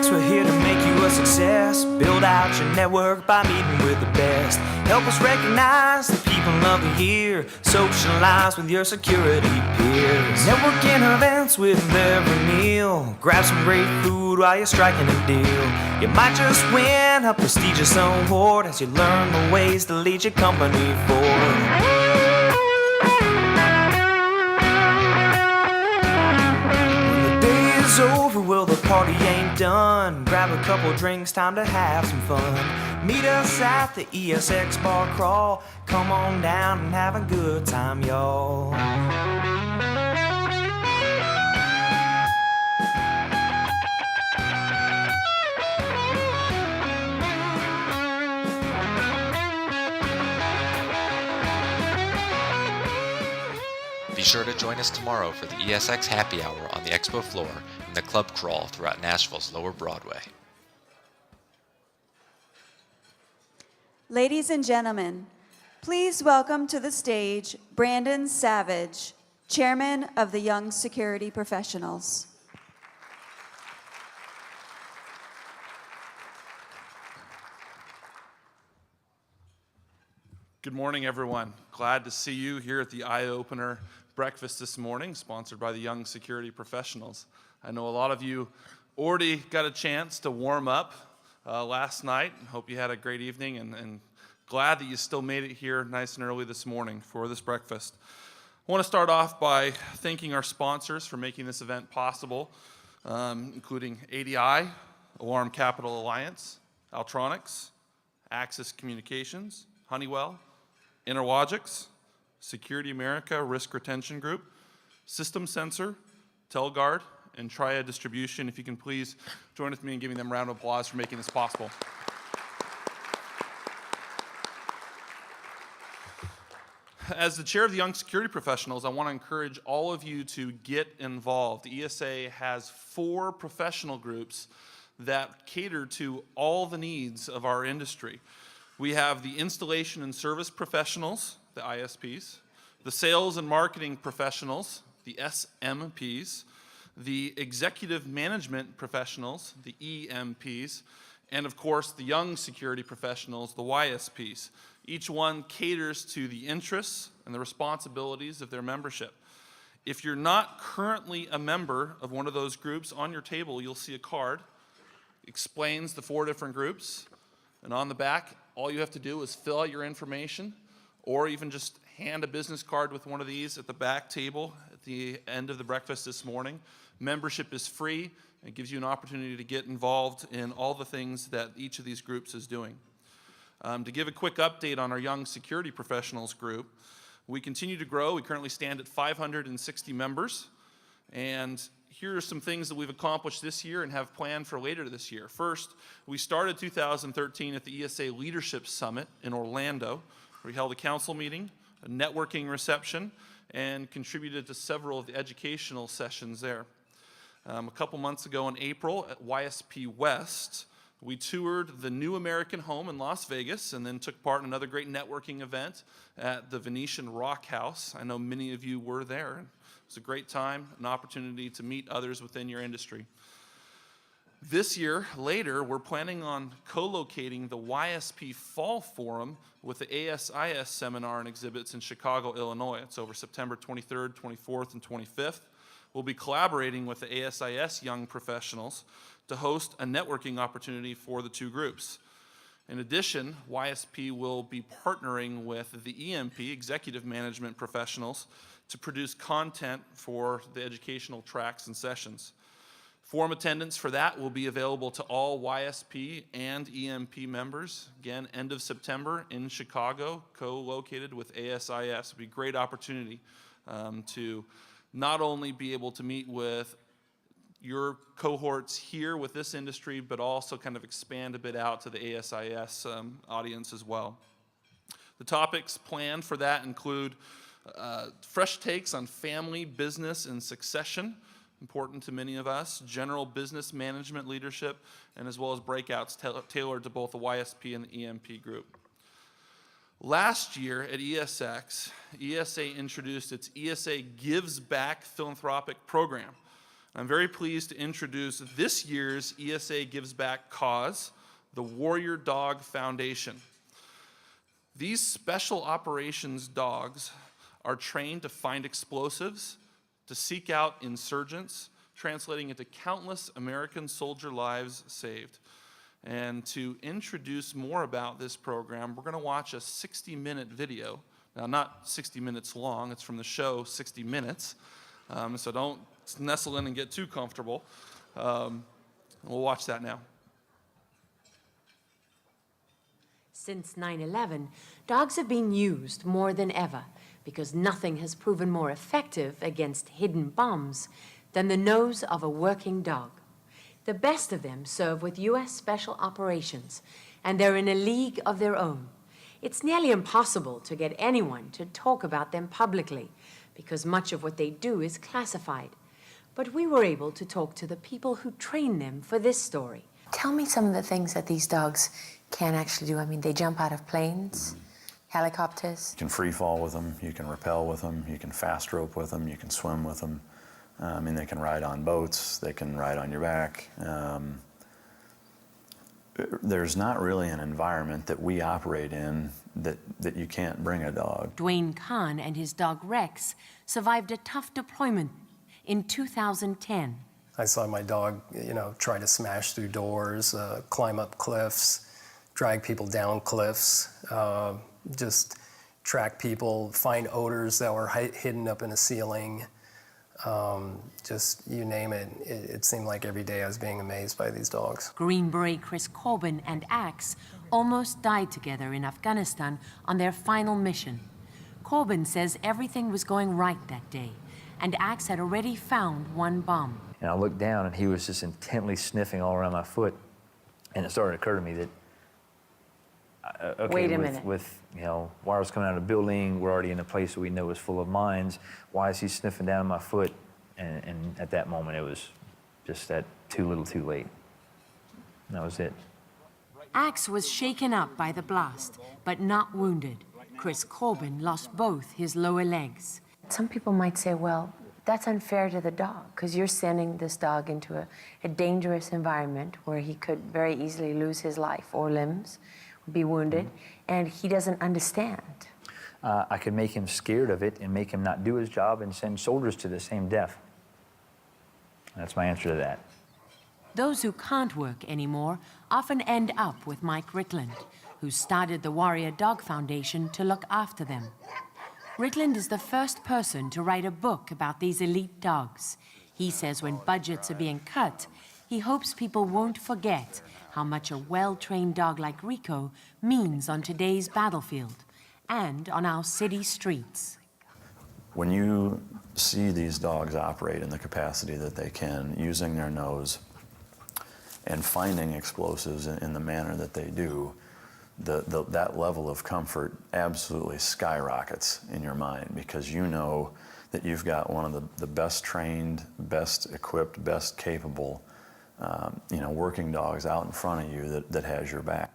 Events, we're here to make you a success. Build out your network by meeting with the best. Help us recognize the people of the year. Socialize with your security peers. Networking events with every meal. Grab some great food while you're striking a deal. You might just win a prestigious award as you learn the ways to lead your company forward. Over, well, the party ain't done. Grab a couple drinks, time to have some fun. Meet us at the ESX bar crawl. Come on down and have a good time, y'all. Be sure to join us tomorrow for the ESX Happy Hour on the expo floor and the club crawl throughout Nashville's Lower Broadway. Ladies and gentlemen, please welcome to the stage Brandon Savage, Chairman of the Young Security Professionals. Good morning, everyone. Glad to see you here at the Eye-Opener Breakfast this morning, sponsored by the Young Security Professionals. I know a lot of you already got a chance to warm up last night. Hope you had a great evening, and glad that you still made it here nice and early this morning for this breakfast. I want to start off by thanking our sponsors for making this event possible, including ADI, Alarm Capital Alliance, Altronics, Axis Communications, Honeywell, Interlogics, Security America Risk Retention Group, System Sensor, Telguard, and Triad Distribution. If you can please join with me in giving them a round of applause for making this possible. As the chair of the Young Security Professionals, I want to encourage all of you to get involved. The ESA has 4 professional groups that cater to all the needs of our industry. We have the installation and service professionals, the ISPs, the sales and marketing professionals, the SMPs, the executive management professionals, the EMPs, and of course the young security professionals, the YSPs. Each one caters to the interests and the responsibilities of their membership. If you're not currently a member of one of those groups, on your table you'll see a card. It explains the 4 different groups, and on the back all you have to do is fill out your information, or even just hand a business card with one of these at the back table at the end of the breakfast this morning. Membership is free and gives you an opportunity to get involved in all the things that each of these groups is doing. To give a quick update on our Young Security Professionals group, we continue to grow. We currently stand at 560 members, and here are some things that we've accomplished this year and have planned for later this year. First, we started 2013 at the ESA Leadership Summit in Orlando. We held a council meeting, a networking reception, and contributed to several of the educational sessions there. A couple months ago in April at YSP West, we toured the New American Home in Las Vegas and then took part in another great networking event at the Venetian Rock House. I know many of you were there. It was a great time, an opportunity to meet others within your industry. This year, later, we're planning on co-locating the YSP Fall Forum with the ASIS seminar and exhibits in Chicago, Illinois. It's over September 23rd, 24th, and 25th. We'll be collaborating with the ASIS Young Professionals to host a networking opportunity for the 2 groups. In addition, YSP will be partnering with the EMP, Executive Management Professionals, to produce content for the educational tracks and sessions. Forum attendance for that will be available to all YSP and EMP members. Again, end of September in Chicago, co-located with ASIS. It'll be a great opportunity to not only be able to meet with your cohorts here with this industry, but also kind of expand a bit out to the ASIS audience as well. The topics planned for that include fresh takes on family, business, and succession, important to many of us, general business management leadership, and as well as breakouts tailored to both the YSP and the EMP group. Last year at ESX, ESA introduced its ESA Gives Back philanthropic program. I'm very pleased to introduce this year's ESA Gives Back cause, the Warrior Dog Foundation. These special operations dogs are trained to find explosives, to seek out insurgents, translating into countless American soldier lives saved. And to introduce more about this program, we're going to watch a 60-minute video. Now, not 60 minutes long, it's from the show 60 Minutes, so don't nestle in and get too comfortable. We'll watch that now. Since 9/11, dogs have been used more than ever because nothing has proven more effective against hidden bombs than the nose of a working dog. The best of them serve with U.S. Special Operations, and they're in a league of their own. It's nearly impossible to get anyone to talk about them publicly because much of what they do is classified. But we were able to talk to the people who train them for this story. Tell me some of the things that these dogs can actually do. I mean, they jump out of planes, helicopters. You can free fall with them, you can rappel with them, you can fast rope with them, you can swim with them. And they can ride on boats, they can ride on your back. There's not really an environment that we operate in that you can't bring a dog. Dwayne Kahn and his dog Rex survived a tough deployment in 2010. I saw my dog, try to smash through doors, climb up cliffs, drag people down cliffs, just track people, find odors that were hidden up in a ceiling. Just you name it. It seemed like every day I was being amazed by these dogs. Green Beret Chris Corbin and Axe almost died together in Afghanistan on their final mission. Corbin says everything was going right that day, and Axe had already found one bomb. And I looked down, and he was just intently sniffing all around my foot, and it started to occur to me that, okay, wait a minute. With wires coming out of the building, we're already in a place that we know is full of mines. Why is he sniffing down my foot? And at that moment, it was just that too little, too late. And that was it. Axe was shaken up by the blast, but not wounded. Chris Corbin lost both his lower legs. Some people might say, well, that's unfair to the dog because you're sending this dog into a dangerous environment where he could very easily lose his life or limbs, be wounded, and he doesn't understand. I could make him scared of it and make him not do his job and send soldiers to the same death. That's my answer to that. Those who can't work anymore often end up with Mike Ritland, who started the Warrior Dog Foundation to look after them. Ritland is the first person to write a book about these elite dogs. He says when budgets are being cut, he hopes people won't forget how much a well-trained dog like Rico means on today's battlefield and on our city streets. When you see these dogs operate in the capacity that they can, using their nose and finding explosives in the manner that they do, that level of comfort absolutely skyrockets in your mind because you know that you've got one of the best trained, best equipped, best capable working dogs out in front of you that has your back.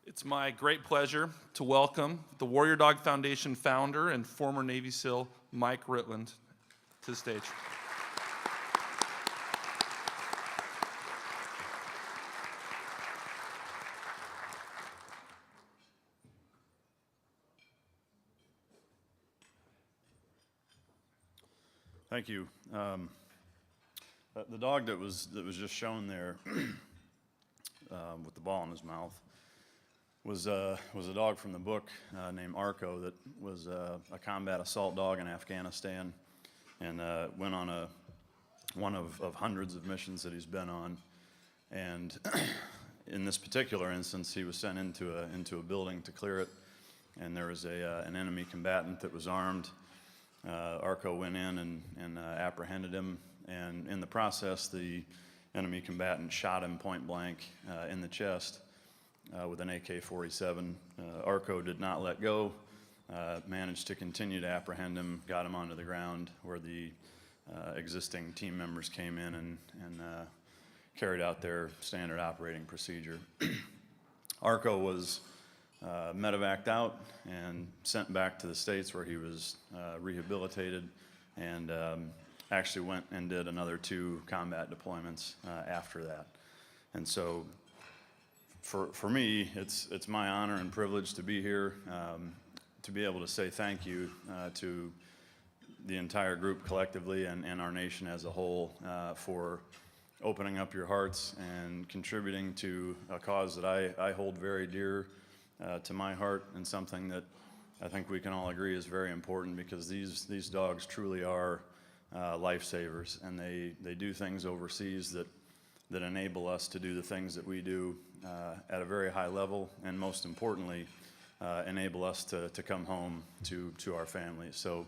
It's my great pleasure to welcome the Warrior Dog Foundation founder and former Navy SEAL Mike Ritland to the stage. Thank you. The dog that was just shown there with the ball in his mouth was a dog from the book named Arco that was a combat assault dog in Afghanistan and went on one of hundreds of missions that he's been on. And in this particular instance, he was sent into a building to clear it, and there was an enemy combatant that was armed. Arco went in and apprehended him, and in the process, the enemy combatant shot him point blank in the chest with an AK-47. Arco did not let go, managed to continue to apprehend him, got him onto the ground where the existing team members came in and carried out their standard operating procedure. Arco was medevaced out and sent back to the States where he was rehabilitated and actually went and did another 2 combat deployments after that. And so for me, it's my honor and privilege to be here, to be able to say thank you to the entire group collectively and our nation as a whole for opening up your hearts and contributing to a cause that I hold very dear to my heart, and something that I think we can all agree is very important, because these dogs truly are lifesavers, and they do things overseas that enable us to do the things that we do at a very high level, and most importantly, enable us to come home to our families. So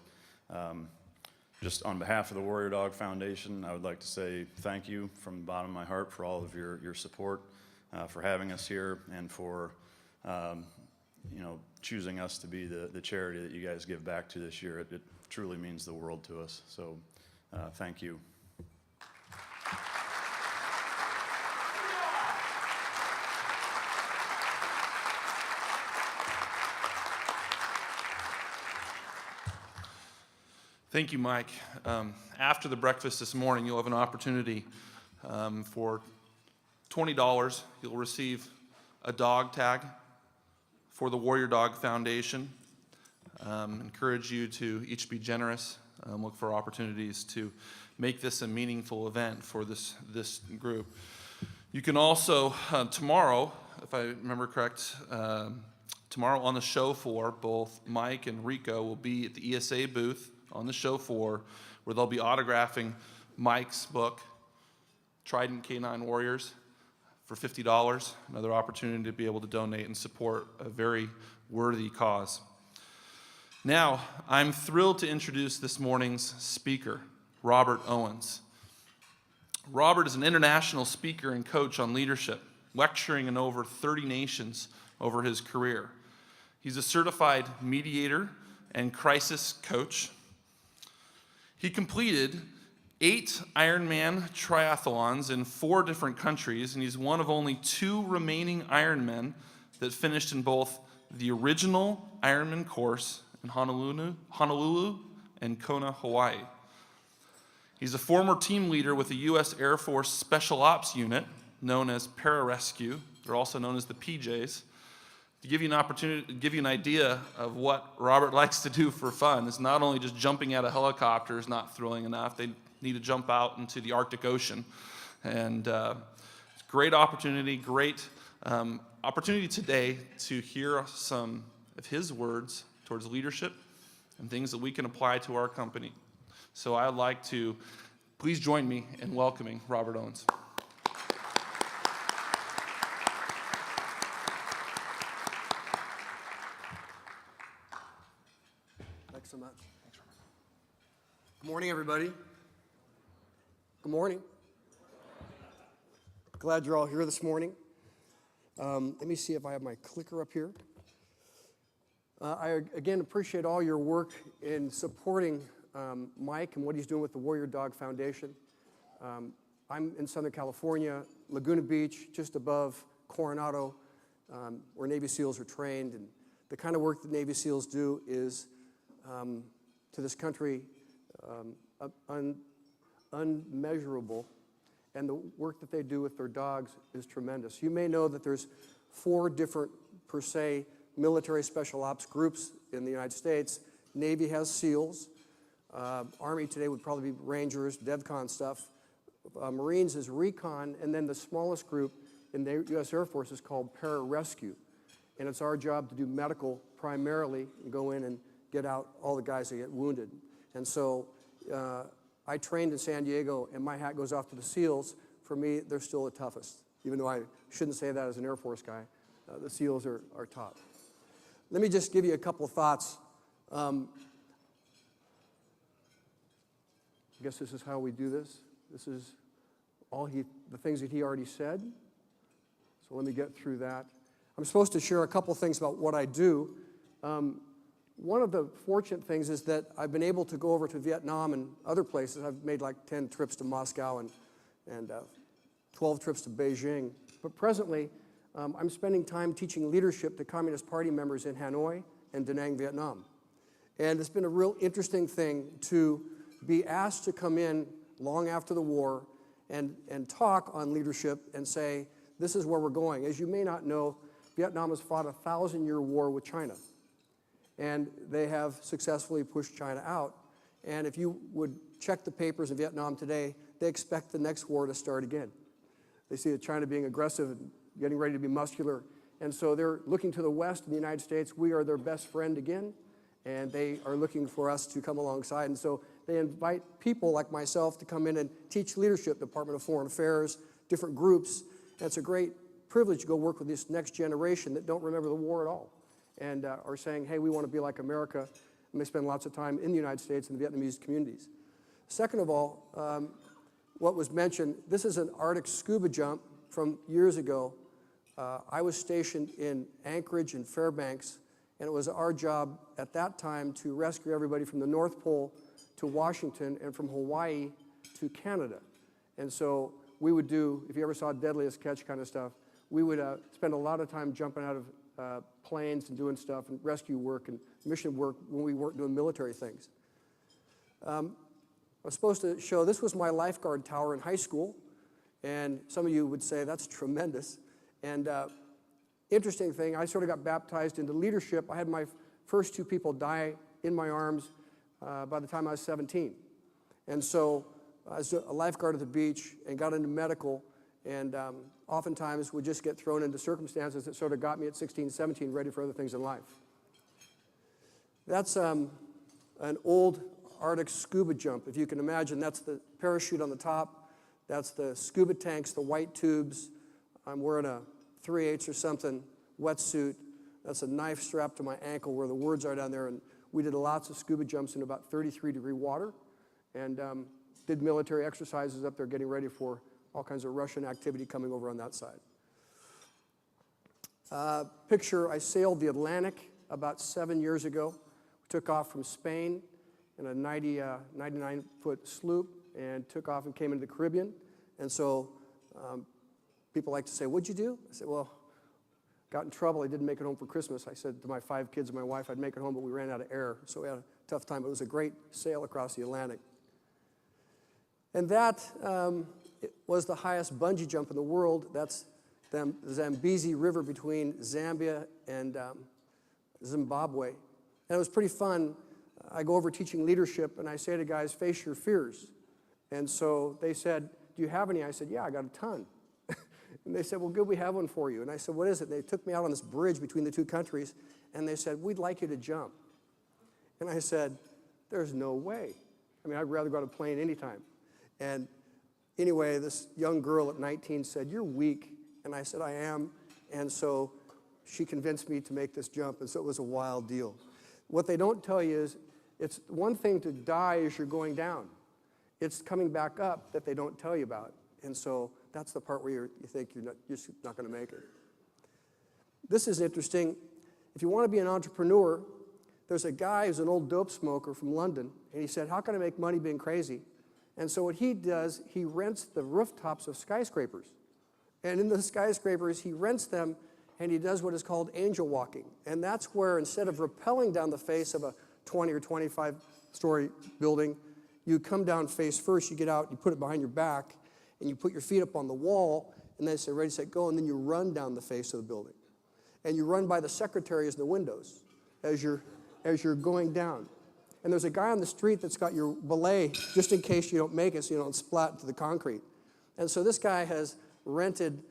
just on behalf of the Warrior Dog Foundation, I would like to say thank you from the bottom of my heart for all of your support, for having us here, and for choosing us to be the charity that you guys give back to this year. It truly means the world to us. So thank you. Thank you, Mike. After the breakfast this morning, you'll have an opportunity for $20. You'll receive a dog tag for the Warrior Dog Foundation. Encourage you to each be generous. Look for opportunities to make this a meaningful event for this group. You can also, tomorrow, if I remember correct, tomorrow on the show floor, both Mike and Rico will be at the ESA booth on the show floor, where they'll be autographing Mike's book, Trident Canine Warriors, for $50. Another opportunity to be able to donate and support a very worthy cause. Now, I'm thrilled to introduce this morning's speaker, Robert Owens. Robert is an international speaker and coach on leadership, lecturing in over 30 nations over his career. He's a certified mediator and crisis coach. He completed 8 Ironman triathlons in 4 different countries, and he's one of only 2 remaining Ironmen that finished in both the original Ironman course in Honolulu and Kona, Hawaii. He's a former team leader with the U.S. Air Force Special Ops Unit, known as Pararescue. They're also known as the PJs. To give you an opportunity, to give you an idea of what Robert likes to do for fun, it's not only just jumping out of helicopters not thrilling enough. They need to jump out into the Arctic Ocean. And it's a great opportunity today to hear some of his words towards leadership and things that we can apply to our company. So I'd like to please join me in welcoming Robert Owens. Thanks so much. Good morning, everybody. Good morning. Glad you're all here this morning. Let me see if I have my clicker up here. I, again, appreciate all your work in supporting Mike and what he's doing with the Warrior Dog Foundation. I'm in Southern California, Laguna Beach, just above Coronado, where Navy SEALs are trained. And the kind of work that Navy SEALs do is, to this country, unmeasurable. And the work that they do with their dogs is tremendous. You may know that there's 4 different, per se, military special ops groups in the United States. Navy has SEALs. Army today would probably be Rangers, DevCon stuff. Marines is Recon, and then the smallest group in the U.S. Air Force is called Pararescue. And it's our job to do medical primarily, and go in and get out all the guys that get wounded. And so I trained in San Diego, and my hat goes off to the SEALs. For me, they're still the toughest, even though I shouldn't say that as an Air Force guy. The SEALs are top. Let me just give you a couple of thoughts. I guess this is how we do this. This is all the things that he already said. So let me get through that. I'm supposed to share a couple things about what I do. One of the fortunate things is that I've been able to go over to Vietnam and other places. I've made like 10 trips to Moscow and 12 trips to Beijing. But presently, I'm spending time teaching leadership to Communist Party members in Hanoi and Da Nang, Vietnam. And it's been a real interesting thing to be asked to come in long after the war and talk on leadership and say, this is where we're going. As you may not know, Vietnam has fought a 1,000-year war with China, and they have successfully pushed China out. And if you would check the papers in Vietnam today, they expect the next war to start again. They see that China being aggressive and getting ready to be muscular. And so they're looking to the West and the United States. We are their best friend again, and they are looking for us to come alongside. And so they invite people like myself to come in and teach leadership, Department of Foreign Affairs, different groups. And it's a great privilege to go work with this next generation that don't remember the war at all and are saying, hey, we want to be like America. And they spend lots of time in the United States and the Vietnamese communities. Second of all, what was mentioned, this is an Arctic scuba jump from years ago. I was stationed in Anchorage and Fairbanks, and it was our job at that time to rescue everybody from the North Pole to Washington and from Hawaii to Canada. And so we would do, if you ever saw Deadliest Catch kind of stuff, we would spend a lot of time jumping out of planes and doing stuff and rescue work and mission work when we weren't doing military things. I was supposed to show, this was my lifeguard tower in high school, and some of you would say that's tremendous. And interesting thing, I sort of got baptized into leadership. I had my first 2 people die in my arms by the time I was 17. And so I was a lifeguard at the beach and got into medical, and oftentimes would just get thrown into circumstances that sort of got me at 16, 17, ready for other things in life. That's an old Arctic scuba jump. If you can imagine, that's the parachute on the top, that's the scuba tanks, the white tubes. I'm wearing a 3/8 or something wetsuit. That's a knife strapped to my ankle where the words are down there. And we did lots of scuba jumps in about 33-degree water and did military exercises up there getting ready for all kinds of Russian activity coming over on that side. Picture, I sailed the Atlantic about 7 years ago. We took off from Spain in a 99-foot sloop and took off and came into the Caribbean. And so people like to say, what'd you do? I said, well, got in trouble. I didn't make it home for Christmas. I said to my 5 kids and my wife, I'd make it home, but we ran out of air. So we had a tough time. It was a great sail across the Atlantic. And that was the highest bungee jump in the world. That's the Zambezi River between Zambia and Zimbabwe. And it was pretty fun. I go over teaching leadership, and I say to guys, face your fears. And so they said, do you have any? I said, yeah, I got a ton. And they said, well, good, we have one for you. And I said, what is it? And they took me out on this bridge between the 2 countries, and they said, we'd like you to jump. And I said, there's no way. I mean, I'd rather go on a plane anytime. And anyway, this young girl at 19 said, you're weak. And I said, I am. And so she convinced me to make this jump, and so it was a wild deal. What they don't tell you is it's one thing to die as you're going down. It's coming back up that they don't tell you about. And so that's the part where you think you're just not going to make it. This is interesting. If you want to be an entrepreneur, there's a guy who's an old dope smoker from London, and he said, how can I make money being crazy? And so what he does, he rents the rooftops of skyscrapers. And in the skyscrapers, he rents them, and he does what is called angel walking. And that's where instead of rappelling down the face of a 20 or 25-story building, you come down face first, you get out, you put it behind your back, and you put your feet up on the wall, and they say, ready, set, go, and then you run down the face of the building. And you run by the secretaries in the windows as you're going down. And there's a guy on the street that's got your belay just in case you don't make it so you don't splat into the concrete. And so this guy has rented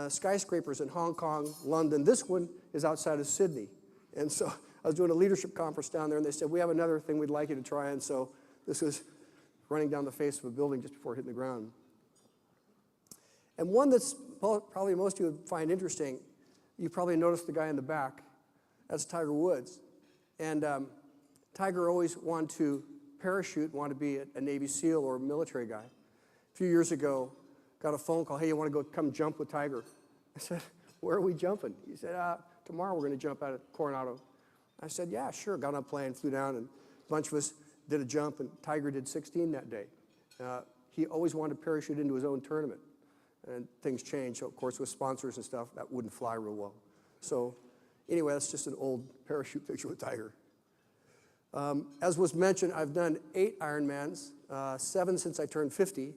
skyscrapers in Hong Kong, London. This one is outside of Sydney. And so I was doing a leadership conference down there, and they said, we have another thing we'd like you to try. And so this was running down the face of a building just before hitting the ground. And one that's probably most of you would find interesting, you probably noticed the guy in the back. That's Tiger Woods. And Tiger always wanted to parachute, wanted to be a Navy SEAL or a military guy. A few years ago, got a phone call, hey, you want to go come jump with Tiger? I said, where are we jumping? He said, tomorrow we're going to jump out at Coronado. I said, yeah, sure. Got on a plane, flew down, and a bunch of us did a jump, and Tiger did 16 that day. He always wanted to parachute into his own tournament. And things changed. So, of course, with sponsors and stuff, that wouldn't fly real well. So anyway, that's just an old parachute picture with Tiger. As was mentioned, I've done 8 Ironmans, 7 since I turned 50.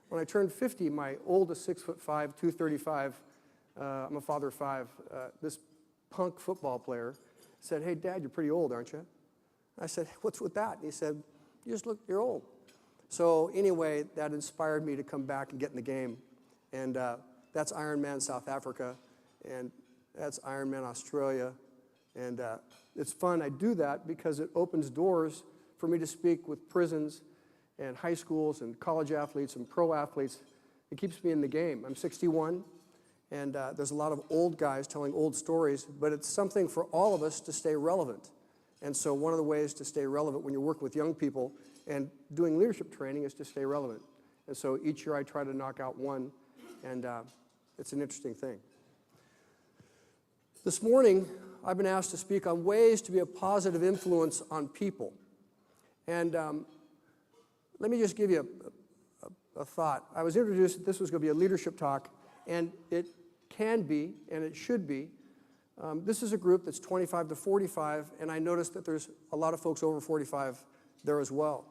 When I turned 50, my oldest 6'5", 235, I'm a father of 5, this punk football player said, "Hey, Dad, you're pretty old, aren't you?" I said, "What's with that?" And he said, "You're old." So anyway, that inspired me to come back and get in the game. And that's Ironman South Africa, and that's Ironman Australia. And it's fun. I do that because it opens doors for me to speak with prisons and high schools and college athletes and pro athletes. It keeps me in the game. I'm 61, and there's a lot of old guys telling old stories, but it's something for all of us to stay relevant. And so one of the ways to stay relevant when you're working with young people and doing leadership training is to stay relevant. And so each year I try to knock out one, and it's an interesting thing. This morning, I've been asked to speak on ways to be a positive influence on people. And let me just give you a thought. I was introduced that this was going to be a leadership talk, and it can be, and it should be. This is a group that's 25 to 45, and I noticed that there's a lot of folks over 45 there as well.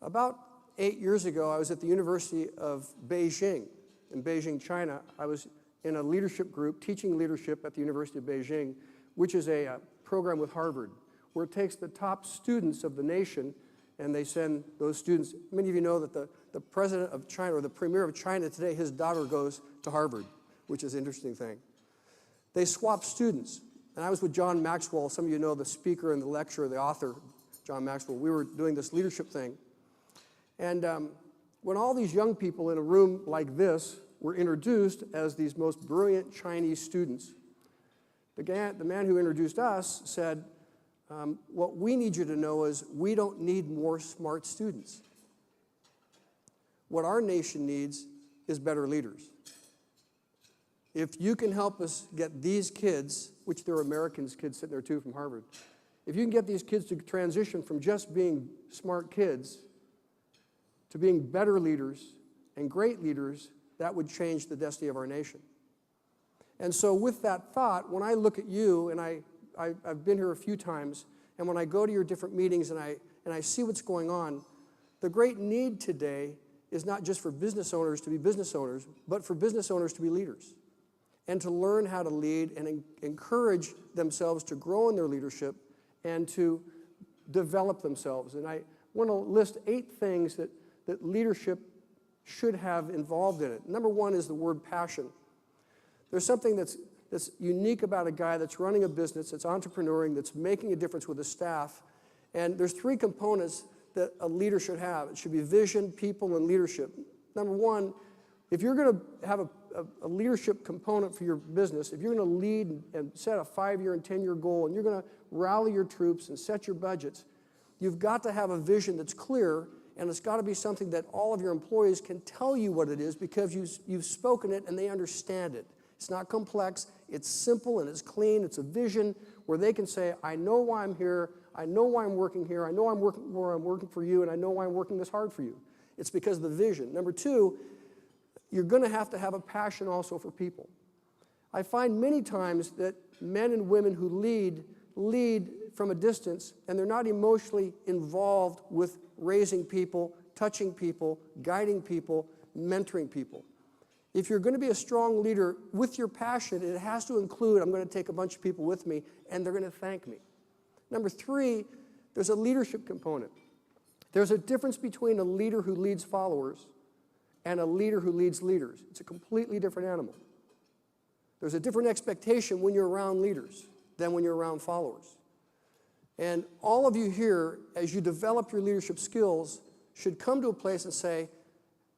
About 8 years ago, I was at the University of Beijing, in Beijing, China. I was in a leadership group, teaching leadership at the University of Beijing, which is a program with Harvard, where it takes the top students of the nation and they send those students. Many of you know that the president of China, or the premier of China today, his daughter goes to Harvard, which is an interesting thing. They swap students. And I was with John Maxwell. Some of you know the speaker and the lecturer, the author, John Maxwell. We were doing this leadership thing. And when all these young people in a room like this were introduced as these most brilliant Chinese students, the man who introduced us said, what we need you to know is we don't need more smart students. What our nation needs is better leaders. If you can help us get these kids, which they're Americans, kids sitting there too from Harvard, if you can get these kids to transition from just being smart kids to being better leaders and great leaders, that would change the destiny of our nation. And so with that thought, when I look at you, and I've been here a few times, and when I go to your different meetings and I see what's going on, the great need today is not just for business owners to be business owners, but for business owners to be leaders and to learn how to lead and encourage themselves to grow in their leadership and to develop themselves. And I want to list 8 things that leadership should have involved in it. Number 1 is the word passion. There's something that's unique about a guy that's running a business, that's entrepreneuring, that's making a difference with his staff. And there's 3 components that a leader should have. It should be vision, people, and leadership. Number 1, if you're going to have a leadership component for your business, if you're going to lead and set a 5-year and 10-year goal, and you're going to rally your troops and set your budgets, you've got to have a vision that's clear, and it's got to be something that all of your employees can tell you what it is because you've spoken it and they understand it. It's not complex, it's simple and it's clean. It's a vision where they can say, I know why I'm here, I know why I'm working here, I know I'm working for you, and I know why I'm working this hard for you. It's because of the vision. Number 2, you're going to have a passion also for people. I find many times that men and women who lead from a distance, and they're not emotionally involved with raising people, touching people, guiding people, mentoring people. If you're going to be a strong leader with your passion, it has to include, I'm going to take a bunch of people with me, and they're going to thank me. Number 3, there's a leadership component. There's a difference between a leader who leads followers and a leader who leads leaders. It's a completely different animal. There's a different expectation when you're around leaders than when you're around followers. And all of you here, as you develop your leadership skills, should come to a place and say,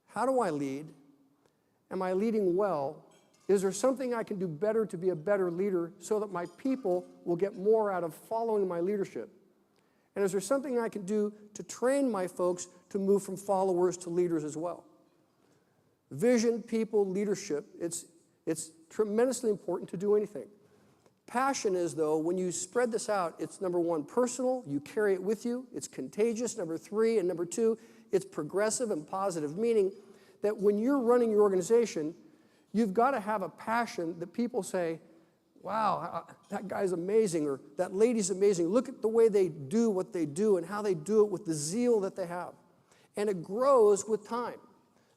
how do I lead? Am I leading well? Is there something I can do better to be a better leader so that my people will get more out of following my leadership? And is there something I can do to train my folks to move from followers to leaders as well? Vision, people, leadership, it's tremendously important to do anything. Passion is, though, when you spread this out, it's number 1, personal, you carry it with you, it's contagious, number 3, and number 2, it's progressive and positive, meaning that when you're running your organization, you've got to have a passion that people say, wow, that guy's amazing, or that lady's amazing. Look at the way they do what they do and how they do it with the zeal that they have. And it grows with time.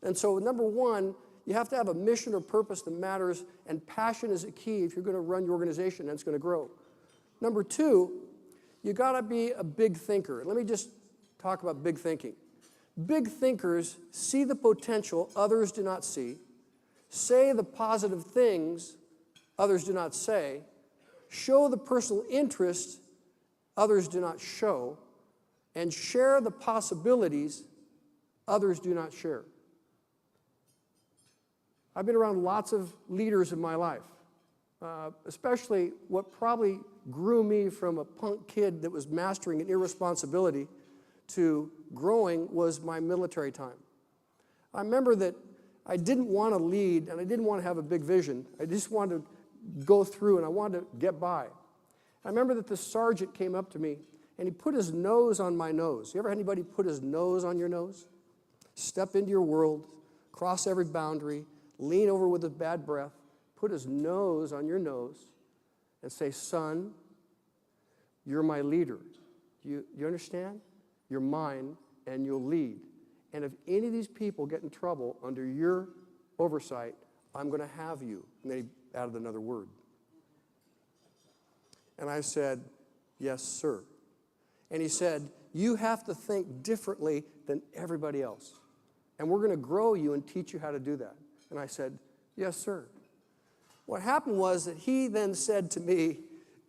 And so number one, you have to have a mission or purpose that matters, and passion is a key if you're going to run your organization and it's going to grow. Number two, you got to be a big thinker. Let me just talk about big thinking. Big thinkers see the potential others do not see, say the positive things others do not say, show the personal interest others do not show, and share the possibilities others do not share. I've been around lots of leaders in my life, especially what probably grew me from a punk kid that was mastering an irresponsibility to growing was my military time. I remember that I didn't want to lead and I didn't want to have a big vision. I just wanted to go through and I wanted to get by. I remember that the sergeant came up to me and he put his nose on my nose. You ever had anybody put his nose on your nose? Step into your world, cross every boundary, lean over with a bad breath, put his nose on your nose and say, son, you're my leader. You understand? You're mine and you'll lead. And if any of these people get in trouble under your oversight, I'm going to have you. And then he added another word. And I said, yes, sir. And he said, you have to think differently than everybody else. And we're going to grow you and teach you how to do that. And I said, yes, sir. What happened was that he then said to me,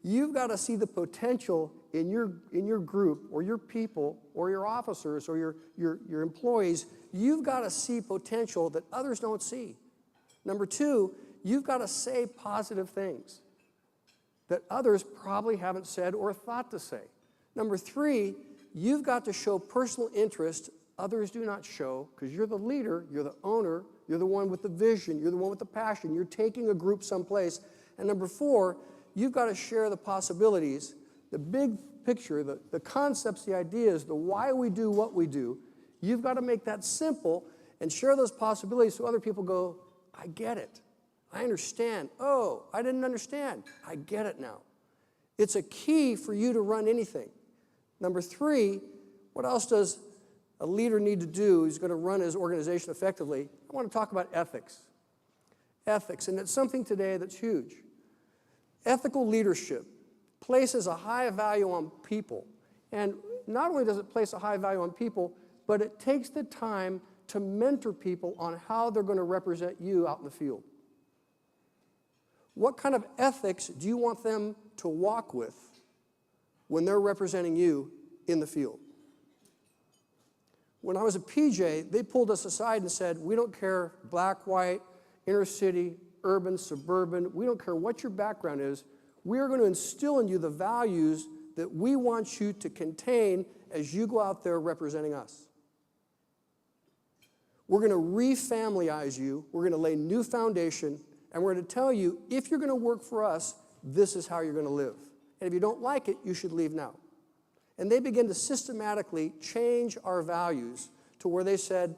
you've got to see the potential in your group or your people or your officers or your employees. You've got to see potential that others don't see. Number two, you've got to say positive things that others probably haven't said or thought to say. Number three, you've got to show personal interest others do not show, because you're the leader, you're the owner, you're the one with the vision, you're the one with the passion, you're taking a group someplace. And number four, you've got to share the possibilities, the big picture, the concepts, the ideas, the why we do what we do. You've got to make that simple and share those possibilities so other people go, I get it. I understand. Oh, I didn't understand. I get it now. It's a key for you to run anything. Number three, what else does a leader need to do who's going to run his organization effectively? I want to talk about ethics. Ethics, and it's something today that's huge. Ethical leadership places a high value on people. And not only does it place a high value on people, but it takes the time to mentor people on how they're going to represent you out in the field. What kind of ethics do you want them to walk with when they're representing you in the field? When I was a PJ, they pulled us aside and said, we don't care black, white, inner city, urban, suburban, we don't care what your background is, we are going to instill in you the values that we want you to contain as you go out there representing us. We're going to re-familyize you, we're going to lay new foundation, and we're going to tell you, if you're going to work for us, this is how you're going to live. And if you don't like it, you should leave now. And they begin to systematically change our values to where they said,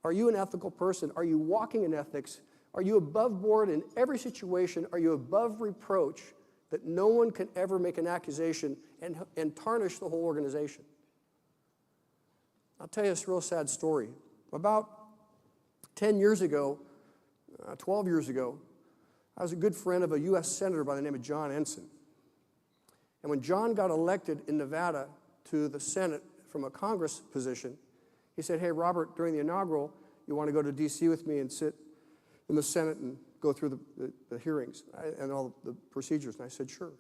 are you an ethical person? Are you walking in ethics? Are you above board in every situation? Are you above reproach that no one can ever make an accusation and tarnish the whole organization? I'll tell you this real sad story. About 10 years ago, 12 years ago, I was a good friend of a U.S. Senator by the name of John Ensign. And when John got elected in Nevada to the Senate from a Congress position, he said, hey, Robert, during the inaugural, you want to go to D.C. with me and sit in the Senate and go through the hearings and all the procedures? And I said, sure.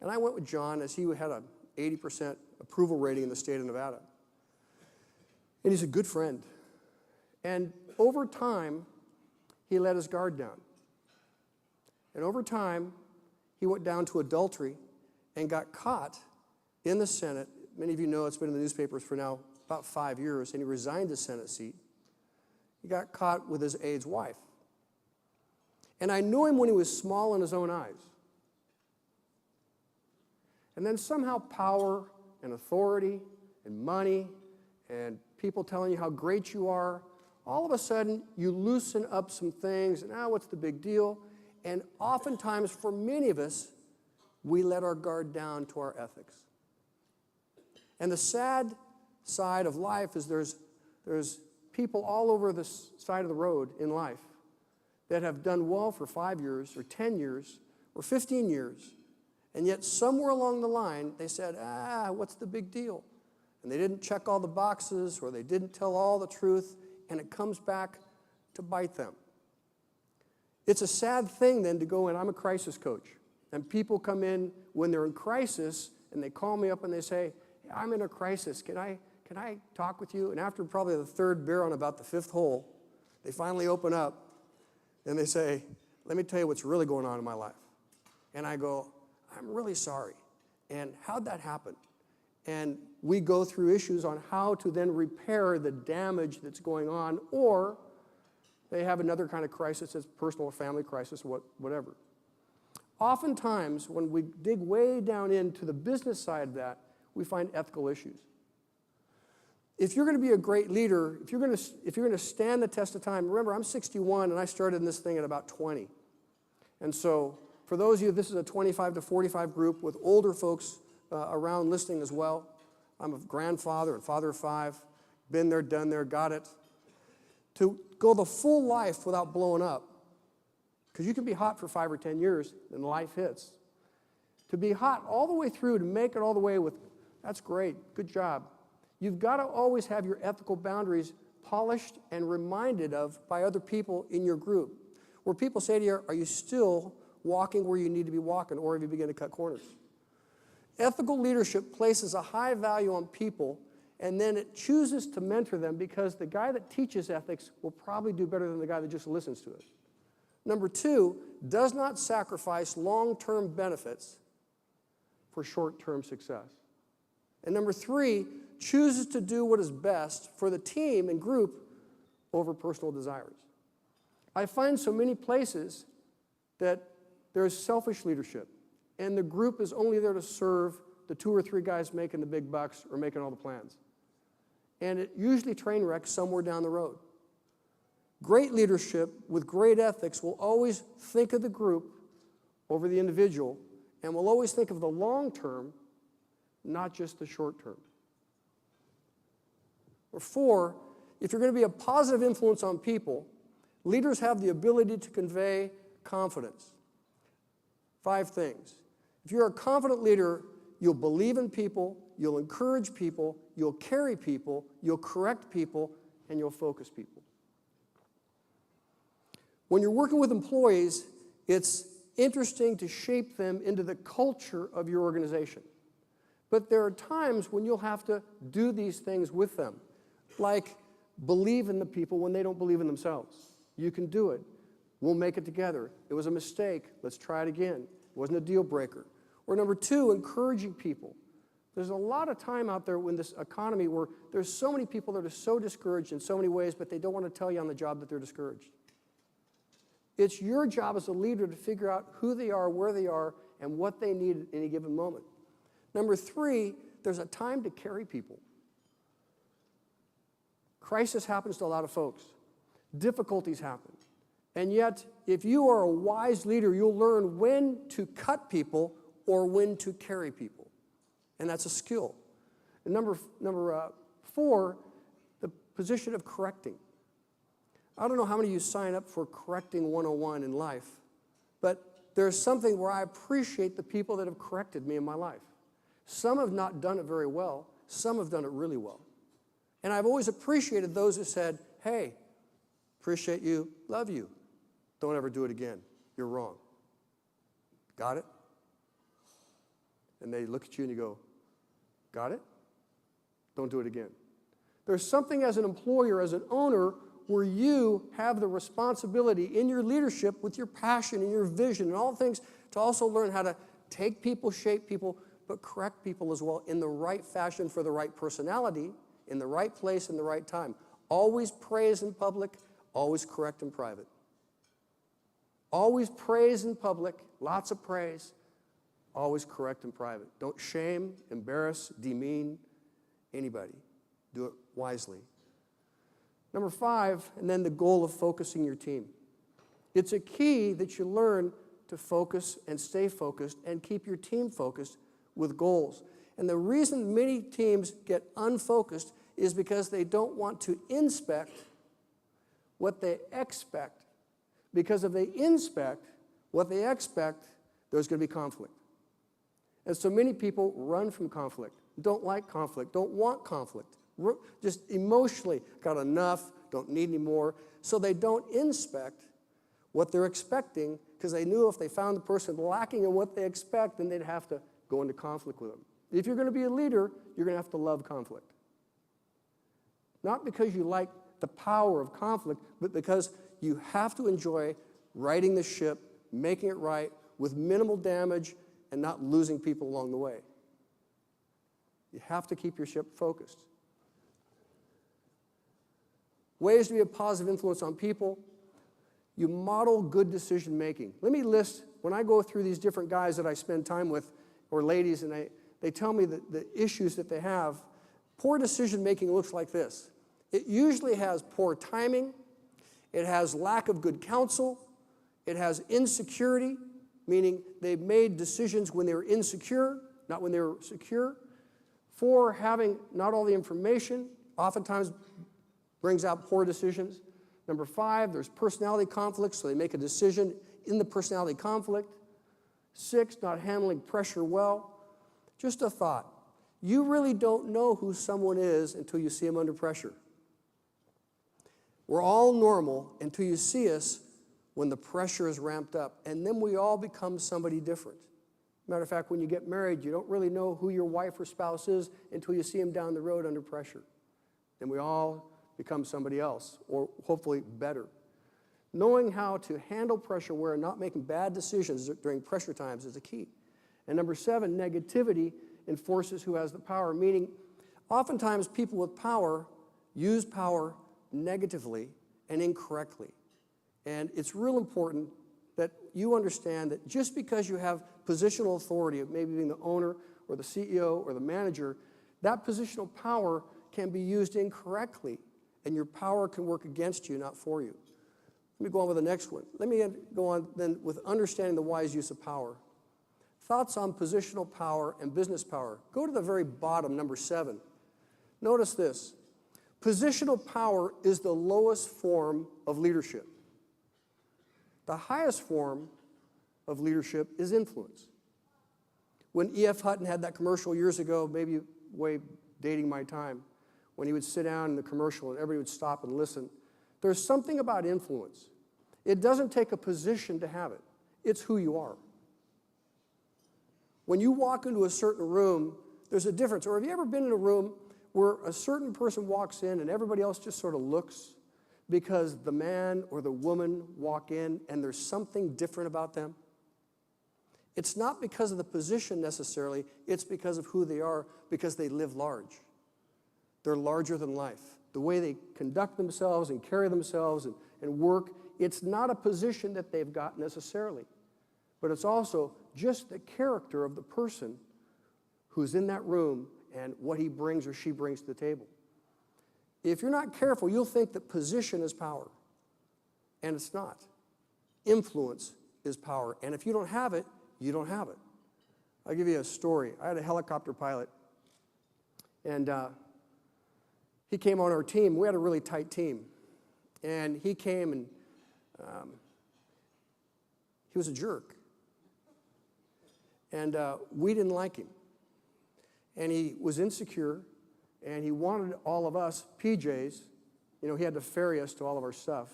And I went with John as he had an 80% approval rating in the state of Nevada. And he's a good friend. And over time, he let his guard down. And over time, he went down to adultery and got caught in the Senate. Many of you know it's been in the newspapers for now about 5 years, and he resigned his Senate seat. He got caught with his aide's wife. And I knew him when he was small in his own eyes. And then somehow power and authority and money and people telling you how great you are, all of a sudden you loosen up some things and what's the big deal? And oftentimes, for many of us, we let our guard down to our ethics. And the sad side of life is there's people all over the side of the road in life that have done well for 5 years or 10 years or 15 years, and yet somewhere along the line they said, what's the big deal? And they didn't check all the boxes, or they didn't tell all the truth, and it comes back to bite them. It's a sad thing then to go in. I'm a crisis coach, and people come in when they're in crisis, and they call me up and they say, hey, I'm in a crisis. Can I talk with you? And after probably the third beer on about the fifth hole, they finally open up, and they say, let me tell you what's really going on in my life. And I go, I'm really sorry. And how'd that happen? And we go through issues on how to then repair the damage that's going on, or they have another kind of crisis, it's personal or family crisis, whatever. Oftentimes, when we dig way down into the business side of that, we find ethical issues. If you're going to be a great leader, if you're going to stand the test of time, remember, I'm 61 and I started in this thing at about 20. And so, for those of you, this is a 25 to 45 group with older folks around listening as well. I'm a grandfather and father of 5, been there, done there, got it. To go the full life without blowing up, because you can be hot for 5 or 10 years, and life hits. To be hot all the way through, to make it all the way with, that's great, good job. You've got to always have your ethical boundaries polished and reminded of by other people in your group, where people say to you, are you still walking where you need to be walking, or have you begun to cut corners? Ethical leadership places a high value on people, and then it chooses to mentor them, because the guy that teaches ethics will probably do better than the guy that just listens to it. Number 2, does not sacrifice long-term benefits for short-term success. And number 3, chooses to do what is best for the team and group over personal desires. I find so many places that there's selfish leadership, and the group is only there to serve the 2 or 3 guys making the big bucks or making all the plans. And it usually train wrecks somewhere down the road. Great leadership with great ethics will always think of the group over the individual, and will always think of the long term, not just the short term. Or 4, if you're going to be a positive influence on people, leaders have the ability to convey confidence. 5 things. If you're a confident leader, you'll believe in people, you'll encourage people, you'll carry people, you'll correct people, and you'll focus people. When you're working with employees, it's interesting to shape them into the culture of your organization. But there are times when you'll have to do these things with them, like believe in the people when they don't believe in themselves. You can do it. We'll make it together. It was a mistake. Let's try it again. It wasn't a deal breaker. Or number 2, encouraging people. There's a lot of time out there in this economy where there's so many people that are so discouraged in so many ways, but they don't want to tell you on the job that they're discouraged. It's your job as a leader to figure out who they are, where they are, and what they need at any given moment. Number 3, there's a time to carry people. Crisis happens to a lot of folks. Difficulties happen. And yet, if you are a wise leader, you'll learn when to cut people or when to carry people. And that's a skill. And number 4, the position of correcting. I don't know how many of you sign up for Correcting 101 in life, but there's something where I appreciate the people that have corrected me in my life. Some have not done it very well. Some have done it really well. And I've always appreciated those who said, hey, appreciate you, love you. Don't ever do it again. You're wrong. Got it? And they look at you and you go, got it? Don't do it again. There's something as an employer, as an owner, where you have the responsibility in your leadership with your passion and your vision and all things to also learn how to take people, shape people, but correct people as well in the right fashion for the right personality, in the right place, in the right time. Always praise in public, always correct in private. Always praise in public, lots of praise, always correct in private. Don't shame, embarrass, demean anybody. Do it wisely. Number 5, and then the goal of focusing your team. It's a key that you learn to focus and stay focused and keep your team focused with goals. And the reason many teams get unfocused is because they don't want to inspect what they expect. Because if they inspect what they expect, there's going to be conflict. And so many people run from conflict, don't like conflict, don't want conflict, just emotionally got enough, don't need any more. So they don't inspect what they're expecting because they knew if they found the person lacking in what they expect, then they'd have to go into conflict with them. If you're going to be a leader, you're going to have to love conflict. Not because you like the power of conflict, but because you have to enjoy righting the ship, making it right with minimal damage and not losing people along the way. You have to keep your ship focused. Ways to be a positive influence on people. You model good decision making. Let me list, when I go through these different guys that I spend time with, or ladies, and they tell me the issues that they have, poor decision making looks like this. It usually has poor timing, it has lack of good counsel, it has insecurity, meaning they've made decisions when they were insecure, not when they were secure. 4, having not all the information, oftentimes brings out poor decisions. Number 5, there's personality conflicts, so they make a decision in the personality conflict. 6, not handling pressure well. Just a thought. You really don't know who someone is until you see them under pressure. We're all normal until you see us when the pressure is ramped up, and then we all become somebody different. Matter of fact, when you get married, you don't really know who your wife or spouse is until you see them down the road under pressure. Then we all become somebody else, or hopefully better. Knowing how to handle pressure where not making bad decisions during pressure times is a key. And number 7, negativity enforces who has the power, meaning oftentimes people with power use power negatively and incorrectly. And it's real important that you understand that just because you have positional authority of maybe being the owner or the CEO or the manager, that positional power can be used incorrectly, and your power can work against you, not for you. Let me go on with the next one. Let me go on then with understanding the wise use of power. Thoughts on positional power and business power. Go to the very bottom, number 7. Notice this. Positional power is the lowest form of leadership. The highest form of leadership is influence. When E.F. Hutton had that commercial years ago, maybe way dating my time, when he would sit down in the commercial and everybody would stop and listen, there's something about influence. It doesn't take a position to have it. It's who you are. When you walk into a certain room, there's a difference. Or have you ever been in a room where a certain person walks in and everybody else just sort of looks because the man or the woman walk in and there's something different about them? It's not because of the position necessarily, it's because of who they are, because they live large. They're larger than life. The way they conduct themselves and carry themselves and work, it's not a position that they've got necessarily, but it's also just the character of the person who's in that room and what he brings or she brings to the table. If you're not careful, you'll think that position is power, and it's not. Influence is power, and if you don't have it, you don't have it. I'll give you a story. I had a helicopter pilot, and he came on our team. We had a really tight team, and he came and he was a jerk, and we didn't like him, and he was insecure. And he wanted all of us, PJs, he had to ferry us to all of our stuff.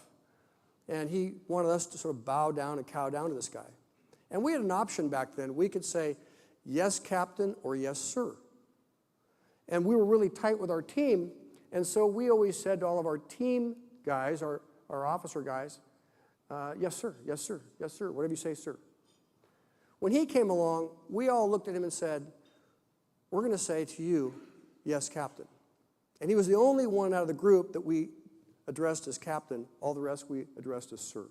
And he wanted us to sort of bow down and cow down to this guy. And we had an option back then. We could say, yes, Captain, or yes, sir. And we were really tight with our team. And so we always said to all of our team guys, our officer guys, yes, sir, yes, sir, yes, sir, whatever you say, sir. When he came along, we all looked at him and said, we're going to say to you, yes, Captain. And he was the only one out of the group that we addressed as Captain. All the rest we addressed as Sir.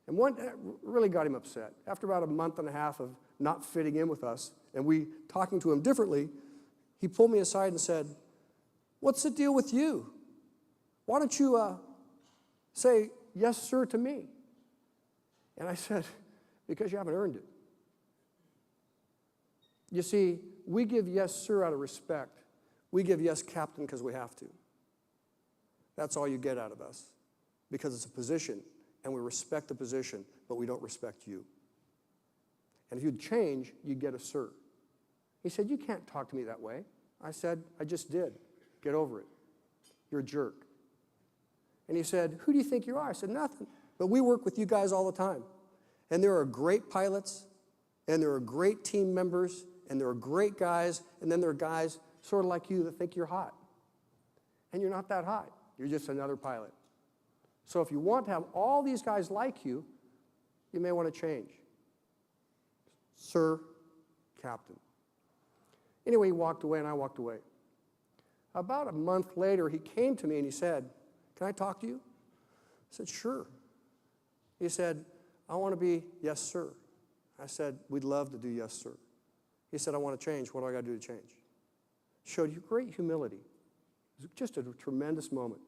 And one really got him upset. After about a month and a half of not fitting in with us and we talking to him differently, he pulled me aside and said, what's the deal with you? Why don't you say yes, sir to me? And I said, because you haven't earned it. You see, we give yes, sir, out of respect. We give yes, captain, because we have to. That's all you get out of us, because it's a position, and we respect the position, but we don't respect you. And if you'd change, you'd get a sir. He said, you can't talk to me that way. I said, I just did. Get over it. You're a jerk. And he said, who do you think you are? I said, nothing. But we work with you guys all the time. And there are great pilots, and there are great team members, and there are great guys, and then there are guys sort of like you that think you're hot. And you're not that hot. You're just another pilot. So if you want to have all these guys like you, you may want to change. Sir, captain. Anyway, he walked away, and I walked away. About a month later, he came to me and he said, can I talk to you? I said, sure. He said, I want to be yes, sir. I said, we'd love to do yes, sir. He said, I want to change. What do I got to do to change? Showed you great humility. It was just a tremendous moment.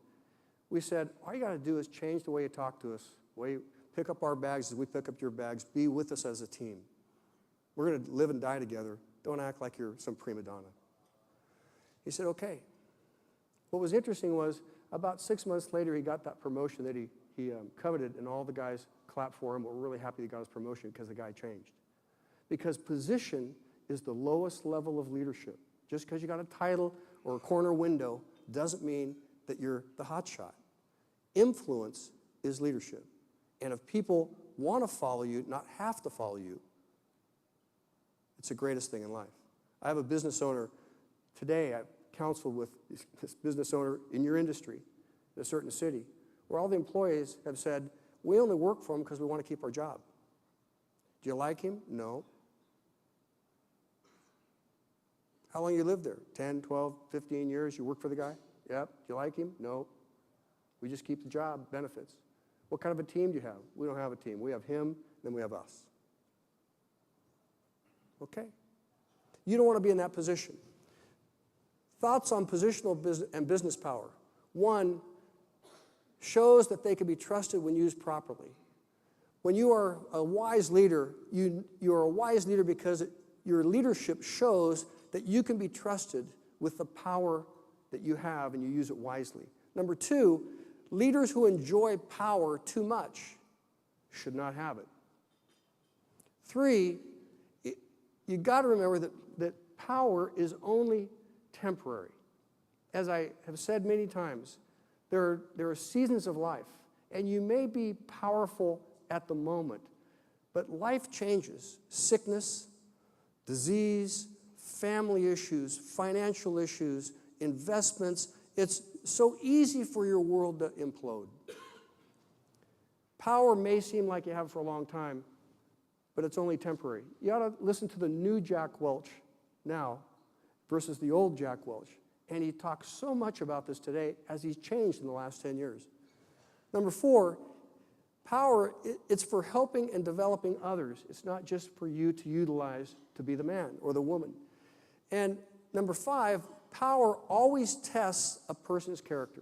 We said, all you got to do is change the way you talk to us, the way you pick up our bags as we pick up your bags. Be with us as a team. We're going to live and die together. Don't act like you're some prima donna. He said, okay. What was interesting was about 6 months later, he got that promotion that he coveted, and all the guys clapped for him. We're really happy he got his promotion because the guy changed. Because position is the lowest level of leadership. Just because you got a title or a corner window doesn't mean that you're the hot shot. Influence is leadership. And if people want to follow you, not have to follow you, it's the greatest thing in life. I have a business owner today. I've counseled with this business owner in your industry in a certain city where all the employees have said, we only work for him because we want to keep our job. Do you like him? No. How long you lived there? 10, 12, 15 years? You work for the guy? Yep. Do you like him? No. We just keep the job, benefits. What kind of a team do you have? We don't have a team. We have him, then we have us. Okay. You don't want to be in that position. Thoughts on positional and business power. One, shows that they can be trusted when used properly. When you are a wise leader, you are a wise leader because your leadership shows that you can be trusted with the power that you have and you use it wisely. Number two, leaders who enjoy power too much should not have it. Three, you got to remember that power is only temporary. As I have said many times, there are seasons of life, and you may be powerful at the moment, but life changes. Sickness, disease, family issues, financial issues, investments. It's so easy for your world to implode. Power may seem like you have it for a long time, but it's only temporary. You ought to listen to the new Jack Welch now versus the old Jack Welch. And he talks so much about this today as he's changed in the last 10 years. Number four, power, it's for helping and developing others. It's not just for you to utilize to be the man or the woman. And number five, power always tests a person's character.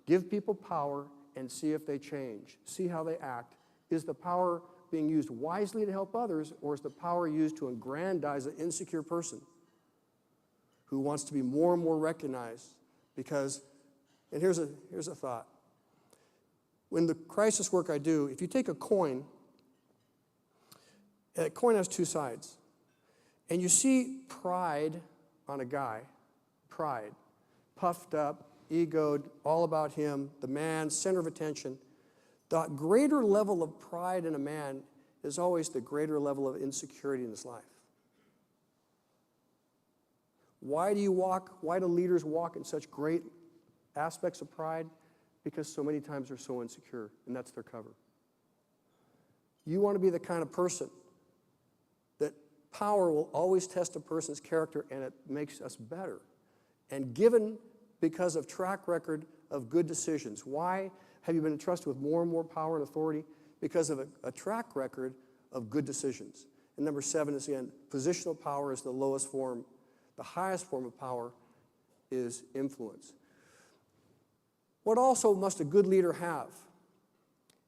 Give people power and see if they change. See how they act. Is the power being used wisely to help others, or is the power used to aggrandize an insecure person who wants to be more and more recognized? Because, and here's a thought. When the crisis work I do, if you take a coin has two sides. And you see pride on a guy, pride, puffed up, egoed, all about him, the man, center of attention. The greater level of pride in a man is always the greater level of insecurity in his life. Why do leaders walk in such great aspects of pride? Because so many times they're so insecure, and that's their cover. You want to be the kind of person that power will always test a person's character, and it makes us better. And given because of track record of good decisions. Why have you been entrusted with more and more power and authority? Because of a track record of good decisions. And number seven is, again, positional power is the lowest form. The highest form of power is influence. What also must a good leader have?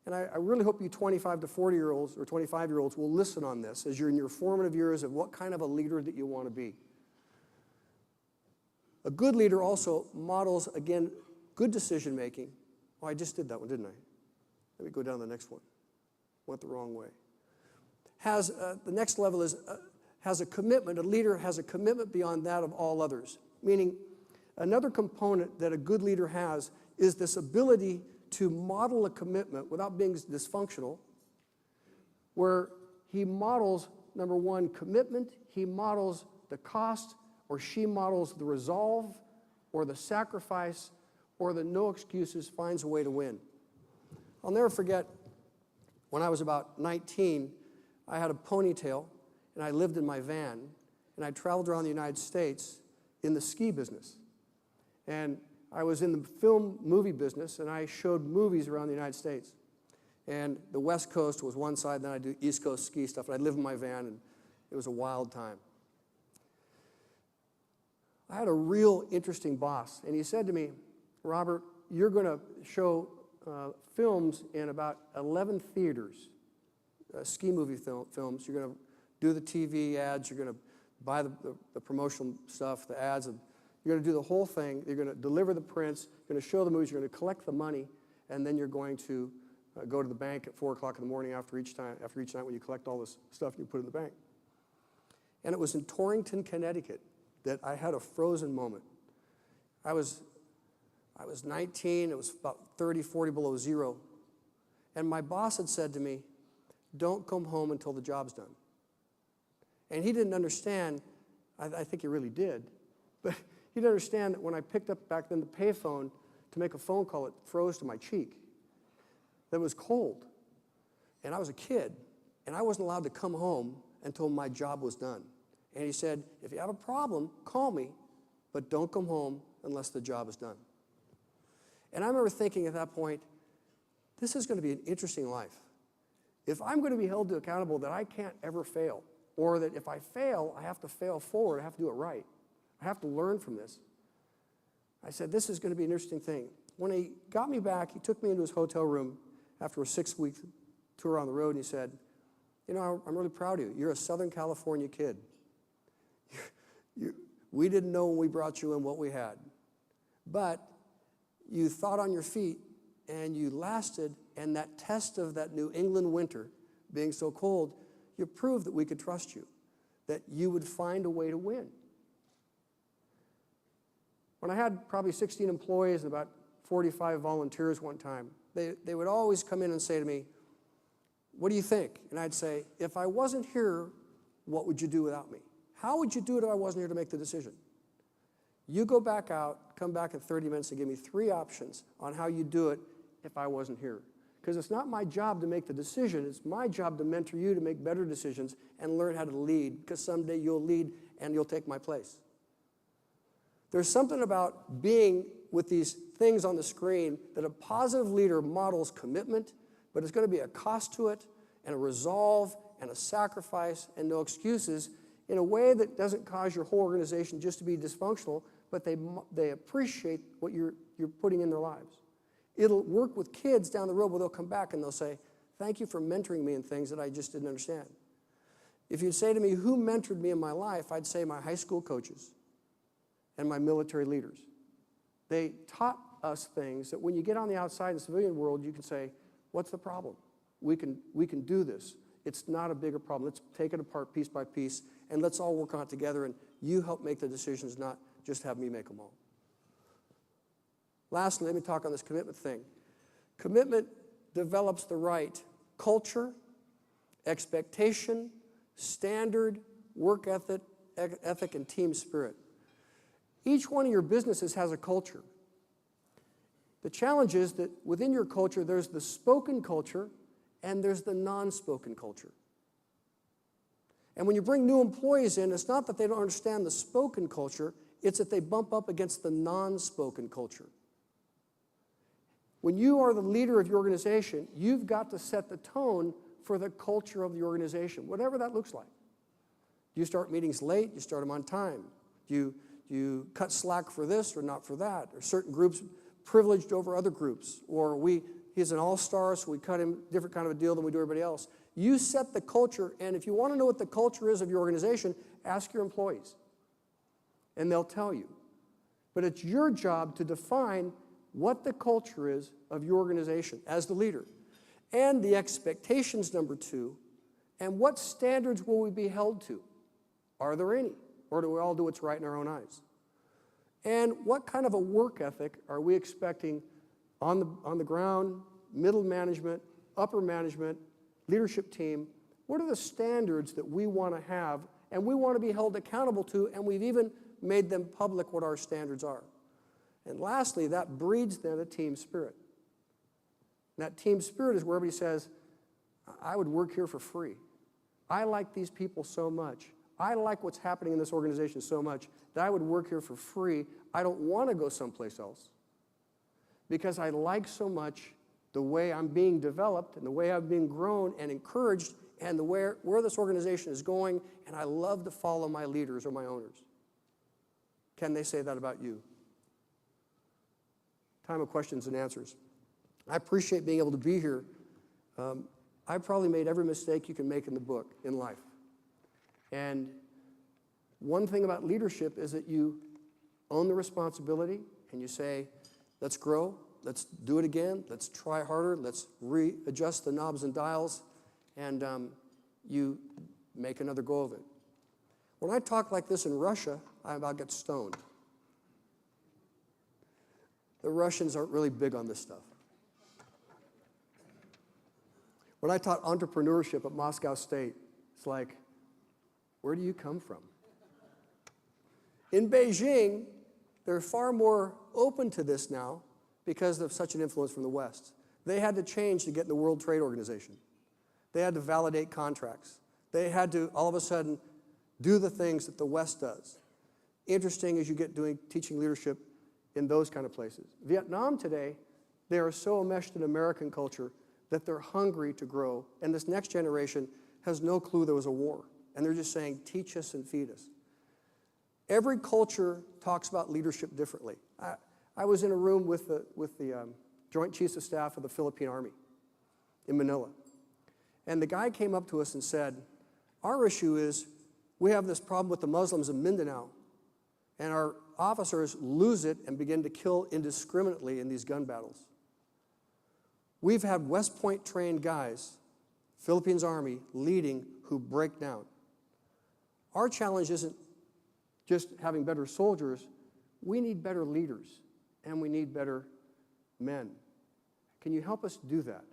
and I really hope you 25 to 40-year-olds or 25-year-olds will listen on this as you're in your formative years of what kind of a leader that you want to be. A good leader also models, again, good decision making. Oh, I just did that one, didn't I? Let me go down to the next one. Went the wrong way. The next level is has a commitment. A leader has a commitment beyond that of all others. Meaning, another component that a good leader has is this ability to model a commitment without being dysfunctional, where he models, number one, commitment, he models the cost, or she models the resolve, or the sacrifice, or the no excuses, finds a way to win. I'll never forget, when I was about 19, I had a ponytail, and I lived in my van, and I traveled around the United States in the ski business. And I was in the film movie business, and I showed movies around the United States. And the West Coast was one side, then I'd do East Coast ski stuff, and I'd live in my van, and it was a wild time. I had a real interesting boss, and he said to me, Robert, you're going to show films in about 11 theaters, ski movie films. You're going to do the TV ads, you're going to buy the promotional stuff, the ads, you're going to do the whole thing, you're going to deliver the prints, you're going to show the movies, you're going to collect the money, and then you're going to go to the bank at 4 o'clock in the morning after each night when you collect all this stuff and you put it in the bank. And it was in Torrington, Connecticut that I had a frozen moment. I was 19, it was about 30, 40 below zero, and my boss had said to me, don't come home until the job's done. And he didn't understand, I think he really did, but he didn't understand that when I picked up back then the payphone to make a phone call, it froze to my cheek. That was cold. And I was a kid, and I wasn't allowed to come home until my job was done. And he said, if you have a problem, call me, but don't come home unless the job is done. And I remember thinking at that point, this is going to be an interesting life. If I'm going to be held accountable that I can't ever fail, or that if I fail, I have to fail forward, I have to do it right. I have to learn from this. I said, this is going to be an interesting thing. When he got me back, he took me into his hotel room after a 6-week tour on the road, and he said, you know, I'm really proud of you. You're a Southern California kid. We didn't know when we brought you in what we had. But you thought on your feet, and you lasted, and that test of that New England winter, being so cold, you proved that we could trust you, that you would find a way to win. When I had probably 16 employees and about 45 volunteers one time, they would always come in and say to me, what do you think? And I'd say, if I wasn't here, what would you do without me? How would you do it if I wasn't here to make the decision? You go back out, come back in 30 minutes and give me 3 options on how you do it if I wasn't here. Because it's not my job to make the decision, it's my job to mentor you to make better decisions and learn how to lead, because someday you'll lead and you'll take my place. There's something about being with these things on the screen that a positive leader models commitment, but it's going to be a cost to it, and a resolve, and a sacrifice, and no excuses, in a way that doesn't cause your whole organization just to be dysfunctional, but they appreciate what you're putting in their lives. It'll work with kids down the road where they'll come back and they'll say, thank you for mentoring me in things that I just didn't understand. If you'd say to me, who mentored me in my life, I'd say my high school coaches and my military leaders. They taught us things that when you get on the outside in the civilian world, you can say, what's the problem? We can do this. It's not a bigger problem. Let's take it apart piece by piece, and let's all work on it together, and you help make the decisions, not just have me make them all. Lastly, let me talk on this commitment thing. Commitment develops the right culture, expectation, standard, work ethic, and team spirit. Each one of your businesses has a culture. The challenge is that within your culture, there's the spoken culture and there's the non-spoken culture. And when you bring new employees in, it's not that they don't understand the spoken culture, it's that they bump up against the non-spoken culture. When you are the leader of your organization, you've got to set the tone for the culture of the organization, whatever that looks like. You start meetings late, you start them on time. You cut slack for this or not for that, or certain groups privileged over other groups, or we He's an all-star, so we cut him different kind of a deal than we do everybody else. You set the culture, and if you want to know what the culture is of your organization, ask your employees, and they'll tell you. But it's your job to define what the culture is of your organization as the leader, and the expectations, number 2, and what standards will we be held to? Are there any? Or do we all do what's right in our own eyes? And what kind of a work ethic are we expecting on the ground, middle management, upper management, leadership team? What are the standards that we want to have and we want to be held accountable to, and we've even made them public what our standards are? And lastly, that breeds then a team spirit. And that team spirit is where everybody says, I would work here for free. I like these people so much. I like what's happening in this organization so much that I would work here for free. I don't want to go someplace else because I like so much the way I'm being developed and the way I'm being grown and encouraged and where this organization is going, and I love to follow my leaders or my owners. Can they say that about you? Time of questions and answers. I appreciate being able to be here. I probably made every mistake you can make in the book in life. And one thing about leadership is that you own the responsibility and you say, let's grow, let's do it again, let's try harder, let's readjust the knobs and dials, and you make another go of it. When I talk like this in Russia, I about get stoned. The Russians aren't really big on this stuff. When I taught entrepreneurship at Moscow State, it's like, where do you come from? In Beijing, they're far more open to this now because of such an influence from the West. They had to change to get in the World Trade Organization. They had to validate contracts. They had to, all of a sudden, do the things that the West does. Interesting as you get teaching leadership in those kind of places. Vietnam today, they are so enmeshed in American culture that they're hungry to grow, and this next generation has no clue there was a war. And they're just saying, teach us and feed us. Every culture talks about leadership differently. I was in a room with the Joint Chiefs of Staff of the Philippine Army in Manila. And the guy came up to us and said, our issue is we have this problem with the Muslims in Mindanao, and our officers lose it and begin to kill indiscriminately in these gun battles. We've had West Point trained guys, Philippines Army, leading who break down. Our challenge isn't just having better soldiers. We need better leaders, and we need better men. Can you help us do that?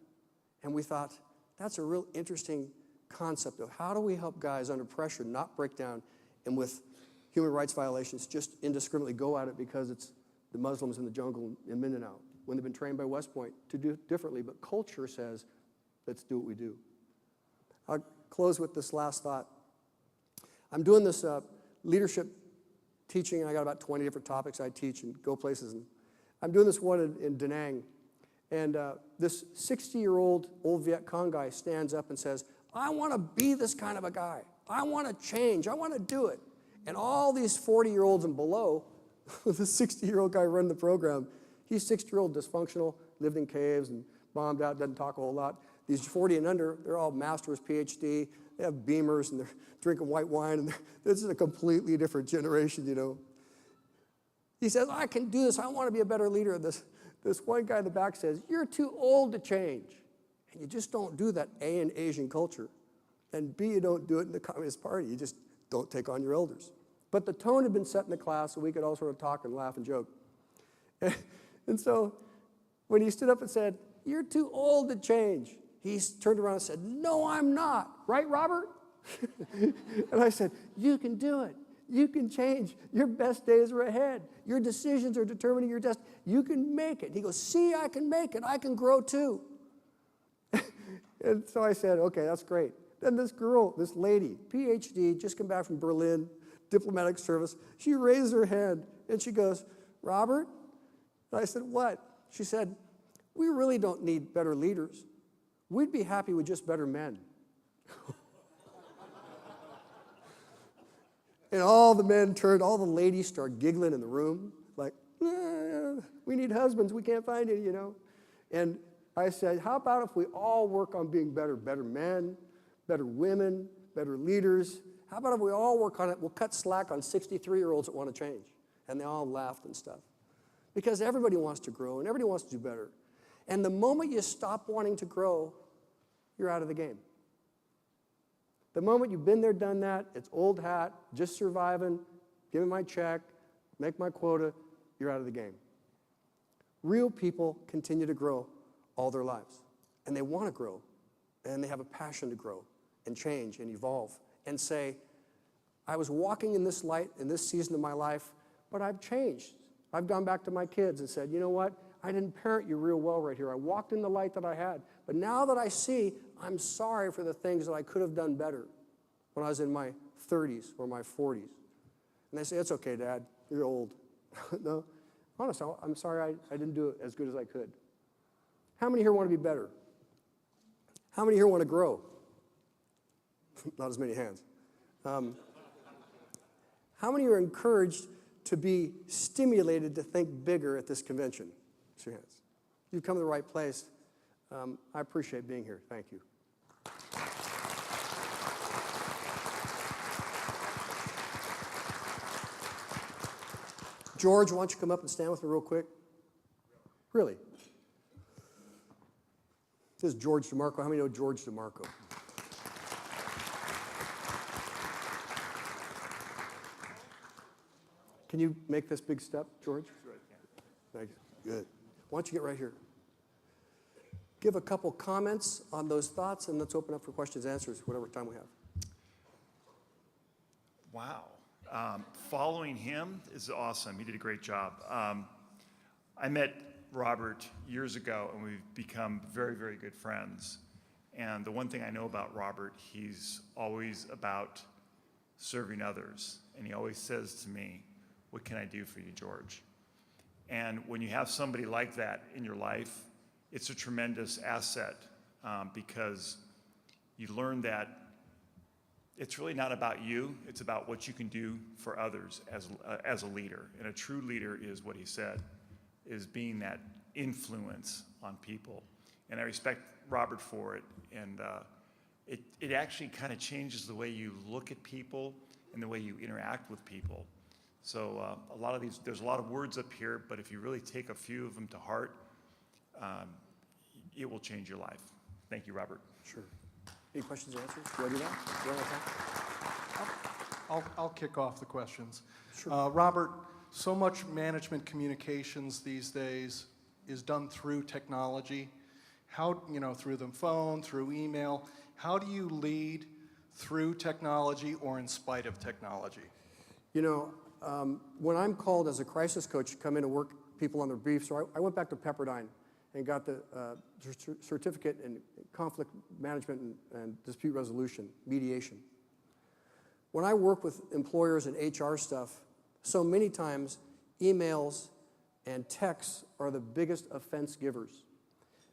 And we thought, that's a real interesting concept of how do we help guys under pressure not break down and with human rights violations just indiscriminately go at it because it's the Muslims in the jungle in Mindanao when they've been trained by West Point to do it differently, but culture says, let's do what we do. I'll close with this last thought. I'm doing this leadership teaching, and I got about 20 different topics I teach and go places. And I'm doing this one in Da Nang, and this 60-year-old old Viet Cong guy stands up and says, I want to be this kind of a guy. I want to change. I want to do it. And all these 40-year-olds and below, the 60-year-old guy running the program, he's 60-year-old dysfunctional, lived in caves and bombed out, doesn't talk a whole lot. These 40 and under, they're all masters, PhD. They have Beamers, and they're drinking white wine, and this is a completely different generation, you know. He says, I can do this. I want to be a better leader. This one guy in the back says, you're too old to change. And you just don't do that, A, in Asian culture. And B, you don't do it in the Communist Party. You just don't take on your elders. But the tone had been set in the class, so we could all sort of talk and laugh and joke. And so when he stood up and said, you're too old to change, he turned around and said, no, I'm not. Right, Robert? And I said, you can do it. You can change. Your best days are ahead. Your decisions are determining your destiny. You can make it. He goes, see, I can make it. I can grow too. And so I said, okay, that's great. Then this girl, this lady, PhD, just come back from Berlin, diplomatic service, she raised her hand and she goes, Robert? And I said, what? She said, we really don't need better leaders. We'd be happy with just better men. And all the men turned, all the ladies started giggling in the room, like, we need husbands, we can't find any, you know. And I said, how about if we all work on being better men, better women, better leaders? How about if we all work on it? We'll cut slack on 63-year-olds that want to change. And they all laughed and stuff. Because everybody wants to grow and everybody wants to do better. And the moment you stop wanting to grow, you're out of the game. The moment you've been there, done that, it's old hat, just surviving, give me my check, make my quota, you're out of the game. Real people continue to grow all their lives. And they want to grow. And they have a passion to grow and change and evolve and say, I was walking in this light in this season of my life, but I've changed. I've gone back to my kids and said, you know what? I didn't parent you real well right here. I walked in the light that I had. But now that I see, I'm sorry for the things that I could have done better when I was in my 30s or my 40s. And they say, it's okay, Dad. You're old. No, honestly, I'm sorry I didn't do it as good as I could. How many here want to be better? How many here want to grow? Not as many hands. How many are encouraged to be stimulated to think bigger at this convention? Raise your hands. You've come to the right place. I appreciate being here. Thank you. George, why don't you come up and stand with me real quick? Really? This is George DeMarco. How many know George DeMarco? Can you make this big step, George? Thanks. Good. Why don't you get right here? Give a couple comments on those thoughts, and let's open up for questions and answers, whatever time we have. Wow. Following him is awesome. He did a great job. I met Robert years ago, and we've become very, very good friends. And the one thing I know about Robert, he's always about serving others. And he always says to me, what can I do for you, George? And when you have somebody like that in your life, it's a tremendous asset because you learn that it's really not about you, it's about what you can do for others as a leader. And a true leader is what he said, is being that influence on people. And I respect Robert for it. And it actually kind of changes the way you look at people and the way you interact with people. So a lot of these, there's a lot of words up here, but if you really take a few of them to heart, it will change your life. Thank you, Robert. Sure. Any questions or answers? Do I do that? Do I have time? I'll kick off the questions. Sure. Robert, so much management communications these days is done through technology. How, through the phone, through email. How do you lead through technology or in spite of technology? When I'm called as a crisis coach to come in and work people on their briefs, so I went back to Pepperdine and got the certificate in conflict management and dispute resolution, mediation. When I work with employers and HR stuff, so many times emails and texts are the biggest offense givers.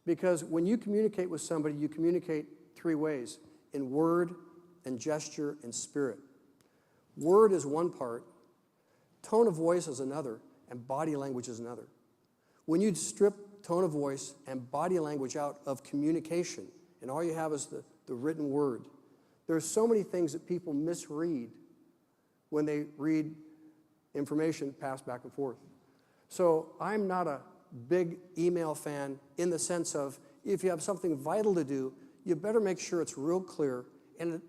Because when you communicate with somebody, you communicate three ways: in word and gesture and spirit. Word is one part, tone of voice is another, and body language is another. When you strip tone of voice and body language out of communication, and all you have is the written word, there's so many things that people misread when they read information passed back and forth. So I'm not a big email fan in the sense of, if you have something vital to do, you better make sure it's real clear, and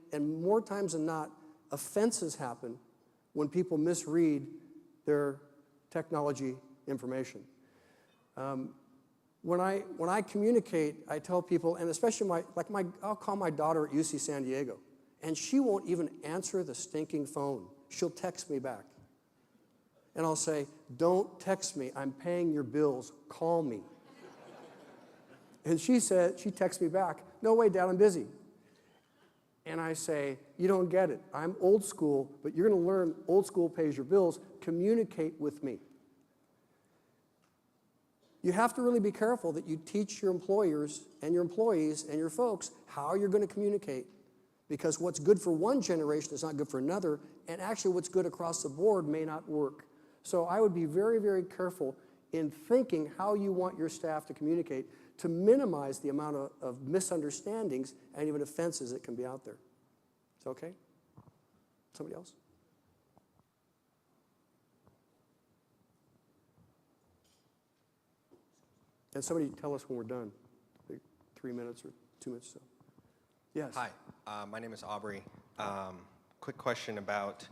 more times than not, offenses happen when people misread their technology information. When I communicate, I tell people, and especially I'll call my daughter at UC San Diego, and she won't even answer the stinking phone. She'll text me back. And I'll say, don't text me, I'm paying your bills, call me. And she texts me back, no way, Dad, I'm busy. And I say, you don't get it. I'm old school, but you're going to learn old school pays your bills. Communicate with me. You have to really be careful that you teach your employers and your employees and your folks how you're going to communicate. Because what's good for one generation is not good for another, and actually what's good across the board may not work. So I would be very, very careful in thinking how you want your staff to communicate to minimize the amount of misunderstandings and even offenses that can be out there. Is that okay? Somebody else? And somebody tell us when we're done. Like 3 minutes or 2 minutes or so. Yes. Hi, my name is Aubrey. Quick question about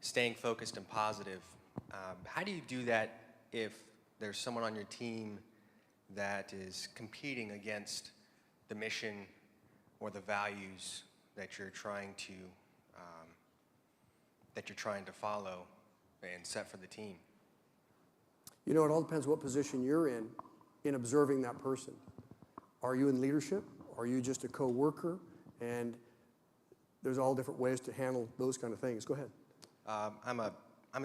staying focused and positive. How do you do that if there's someone on your team that is competing against the mission or the values that you're trying to follow and set for the team? You know, it all depends what position you're in observing that person. Are you in leadership? Are you just a co-worker? And there's all different ways to handle those kind of things. Go ahead. I'm a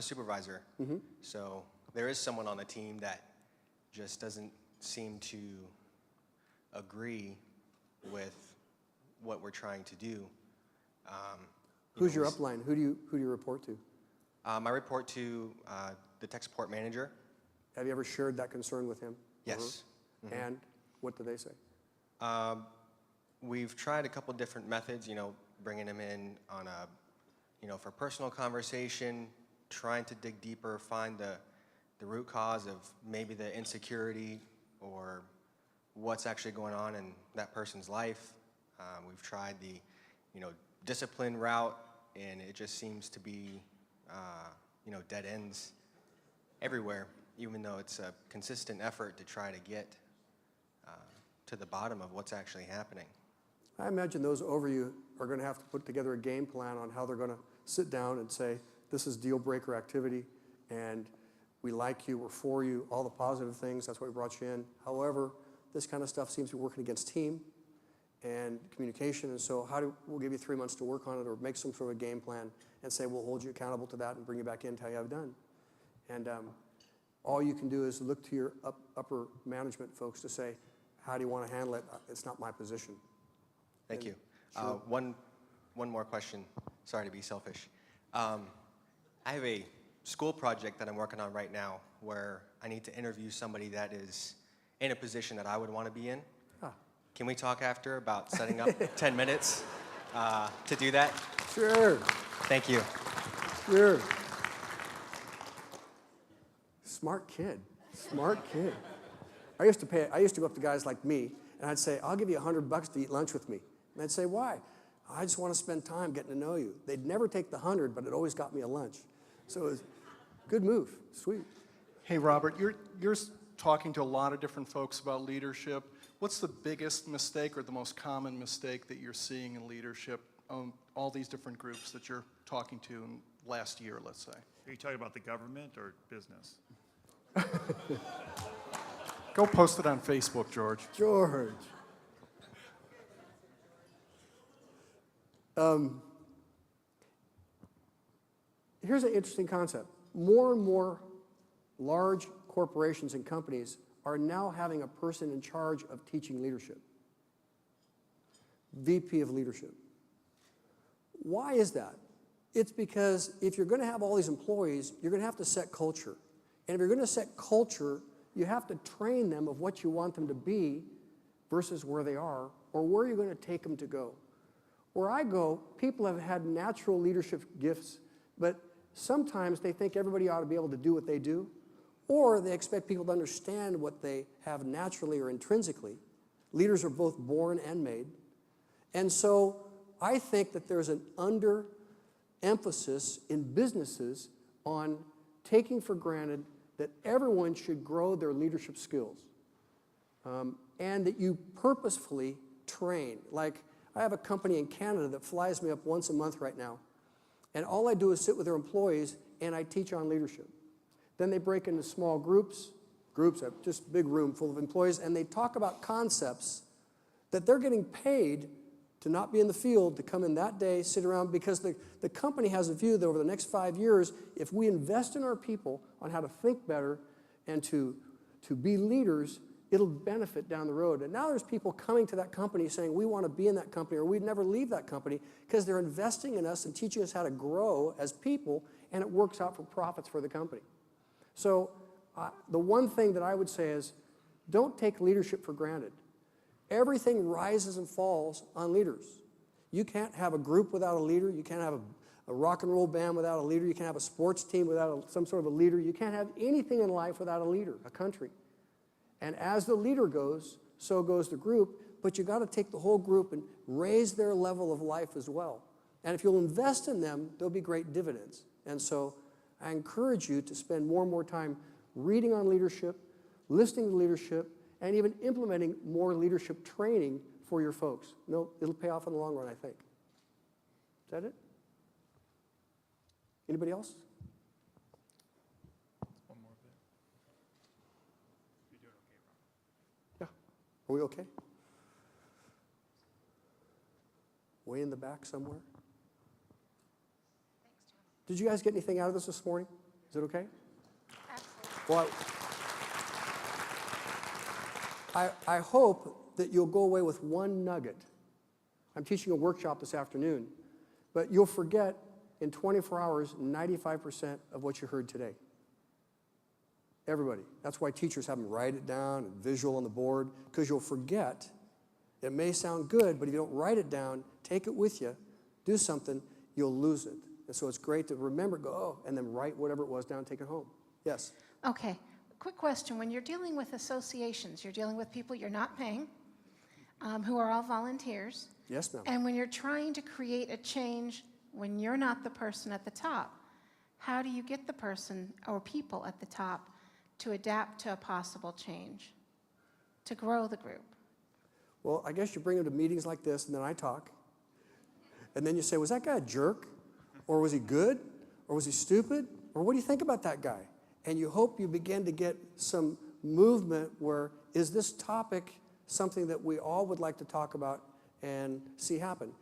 supervisor, so there is someone on the team that just doesn't seem to agree with what we're trying to do. Who's your upline? Who do you report to? I report to the tech support manager. Have you ever shared that concern with him? Yes. And what do they say? We've tried a couple different methods, bringing him in on a, for personal conversation, trying to dig deeper, find the root cause of maybe the insecurity or what's actually going on in that person's life. We've tried the, discipline route, and it just seems to be, dead ends everywhere, even though it's a consistent effort to try to get to the bottom of what's actually happening. I imagine those over you are going to have to put together a game plan on how they're going to sit down and say, this is deal breaker activity, and we like you, we're for you, all the positive things, that's why we brought you in. However, this kind of stuff seems to be working against team and communication, and so we'll give you 3 months to work on it or make some sort of a game plan and say we'll hold you accountable to that and bring you back in until you have it done. And all you can do is look to your upper management folks to say, how do you want to handle it? It's not my position. Thank you. Sure. One more question. Sorry to be selfish. I have a school project that I'm working on right now where I need to interview somebody that is in a position that I would want to be in. Can we talk after about setting up 10 minutes to do that? Sure. Thank you. Sure. Smart kid. Smart kid. I used to go up to guys like me, and I'd say, I'll give you $100 to eat lunch with me. And they'd say, why? I just want to spend time getting to know you. They'd never take the 100, but it always got me a lunch. So it was a good move. Sweet. Hey, Robert, you're talking to a lot of different folks about leadership. What's the biggest mistake or the most common mistake that you're seeing in leadership on all these different groups that you're talking to in last year, let's say? Are you talking about the government or business? Go post it on Facebook, George. George. Here's an interesting concept. More and more large corporations and companies are now having a person in charge of teaching leadership. VP of leadership. Why is that? It's because if you're going to have all these employees, you're going to have to set culture. And if you're going to set culture, you have to train them of what you want them to be versus where they are or where you're going to take them to go. Where I go, people have had natural leadership gifts, but sometimes they think everybody ought to be able to do what they do, or they expect people to understand what they have naturally or intrinsically. Leaders are both born and made. And so I think that there's an under-emphasis in businesses on taking for granted that everyone should grow their leadership skills and that you purposefully train. Like, I have a company in Canada that flies me up once a month right now, and all I do is sit with their employees and I teach on leadership. Then they break into small groups, just big room full of employees, and they talk about concepts that they're getting paid to not be in the field, to come in that day, sit around, because the company has a view that over the next 5 years, if we invest in our people on how to think better and to be leaders, it'll benefit down the road. And now there's people coming to that company saying, we want to be in that company, or we'd never leave that company, because they're investing in us and teaching us how to grow as people, and it works out for profits for the company. So The one thing that I would say is don't take leadership for granted. Everything rises and falls on leaders. You can't have a group without a leader. You can't have a rock and roll band without a leader. You can't have a sports team without some sort of a leader. You can't have anything in life without a leader, a country. And as the leader goes, so goes the group, but you got to take the whole group and raise their level of life as well. And if you'll invest in them, there'll be great dividends. And so I encourage you to spend more and more time reading on leadership, listening to leadership, and even implementing more leadership training for your folks. No, it'll pay off in the long run, I think. Is that it? Anybody else? One more bit. You're doing okay, Rob. Yeah. Are we okay? Way in the back somewhere? Did you guys get anything out of this morning? Is it okay? Absolutely. Well, I hope that you'll go away with one nugget. I'm teaching a workshop this afternoon, but you'll forget in 24 hours 95% of what you heard today. Everybody. That's why teachers have them write it down and visual on the board, because you'll forget. It may sound good, but if you don't write it down, take it with you, do something, you'll lose it. And so it's great to remember, go, oh, and then write whatever it was down and take it home. Yes? Okay. Quick question. When you're dealing with associations, you're dealing with people you're not paying, who are all volunteers. Yes, ma'am. And when you're trying to create a change when you're not the person at the top, how do you get the person or people at the top to adapt to a possible change, to grow the group? Well, I guess you bring them to meetings like this, and then I talk. And then you say, was that guy a jerk? Or was he good? Or was he stupid? Or what do you think about that guy? And you hope you begin to get some movement where, is this topic something that we all would like to talk about and see happen?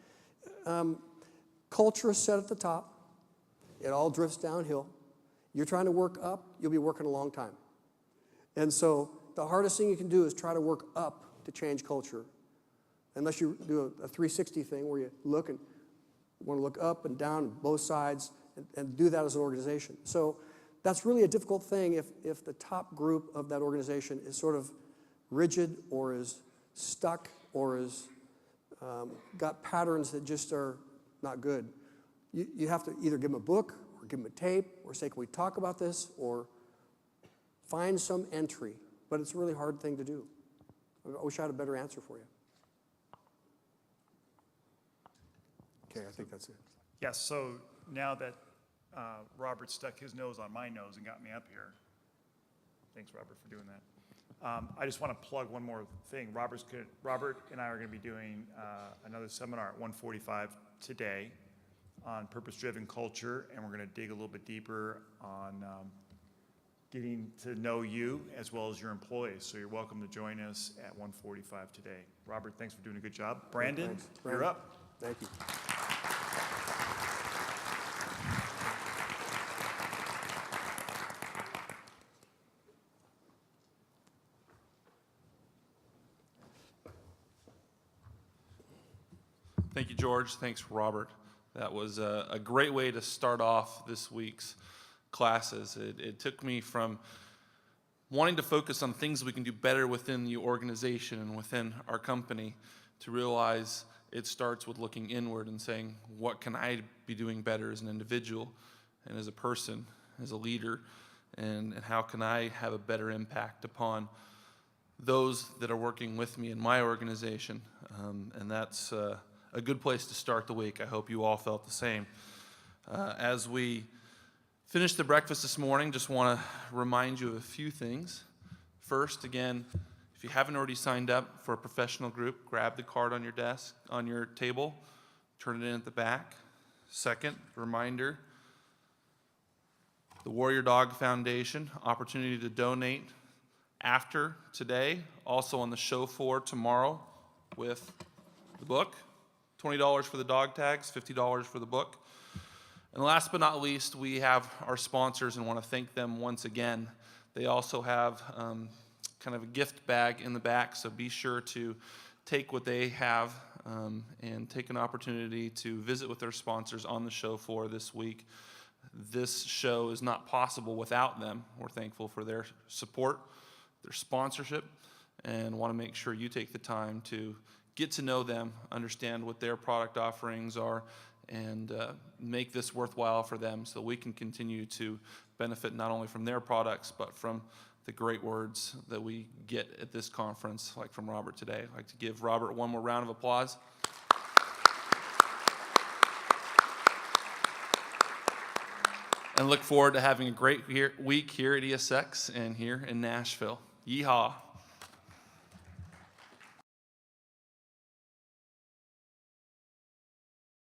Culture is set at the top. It all drifts downhill. You're trying to work up, you'll be working a long time. And so the hardest thing you can do is try to work up to change culture. Unless you do a 360 thing where you look and want to look up and down both sides and do that as an organization. So that's really a difficult thing if the top group of that organization is sort of rigid or is stuck or is got patterns that just are not good. You have to either give them a book or give them a tape or say, can we talk about this, or find some entry. But it's a really hard thing to do. I wish I had a better answer for you. Okay, I think that's it. Yes, so now that Robert stuck his nose on my nose and got me up here, thanks, Robert, for doing that. I just want to plug one more thing. Robert and I are going to be doing another seminar at 1:45 today on purpose-driven culture, and we're going to dig a little bit deeper on getting to know you as well as your employees. So you're welcome to join us at 1:45 today. Robert, thanks for doing a good job. Brandon, you're up. Thank you. Thank you, George. Thanks, Robert. That was a great way to start off this week's classes. It took me from wanting to focus on things we can do better within the organization and within our company to realize it starts with looking inward and saying, what can I be doing better as an individual and as a person, as a leader, and how can I have a better impact upon those that are working with me in my organization. And that's a good place to start the week. I hope you all felt the same. As we finish the breakfast this morning, just want to remind you of a few things. First, again, if you haven't already signed up for a professional group, grab the card on your desk, on your table, turn it in at the back. Second, reminder, the Warrior Dog Foundation, opportunity to donate after today, also on the show floor tomorrow with the book. $20 for the dog tags, $50 for the book. And last but not least, we have our sponsors and want to thank them once again. They also have kind of a gift bag in the back, so be sure to take what they have and take an opportunity to visit with their sponsors on the show floor this week. this show is not possible without them. We're thankful for their support, their sponsorship, and want to make sure you take the time to get to know them, understand what their product offerings are, and make this worthwhile for them so we can continue to benefit not only from their products, but from the great words that we get at this conference, like from Robert today. I'd like to give Robert one more round of applause. And look forward to having a great week here at ESX and here in Nashville. Yeehaw.